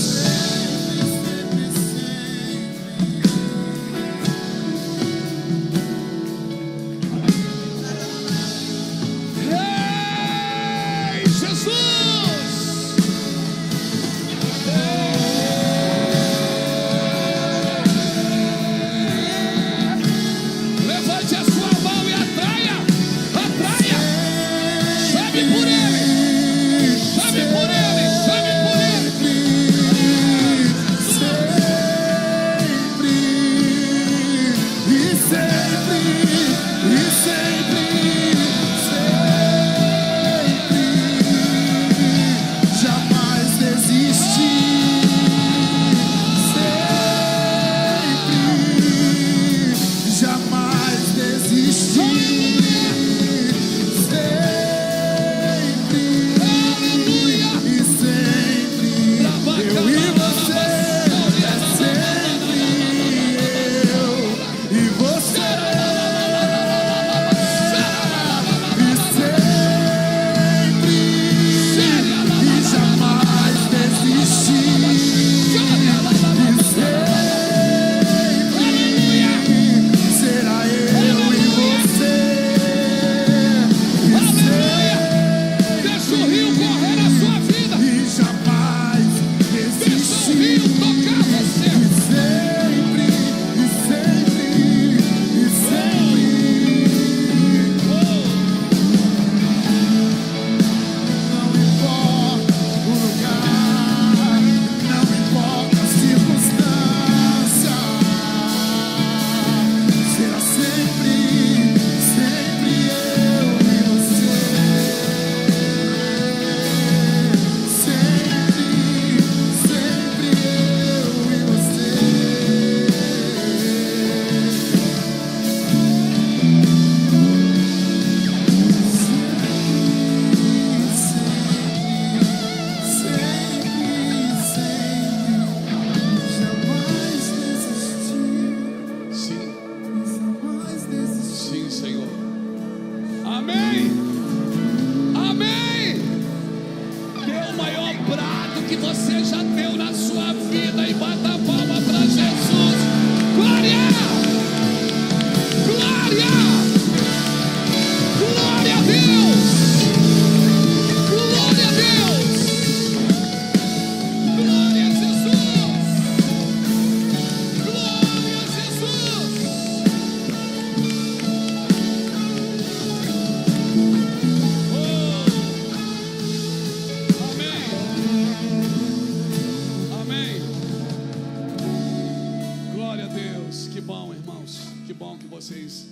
Deus, que bom, irmãos, que bom que vocês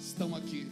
estão aqui.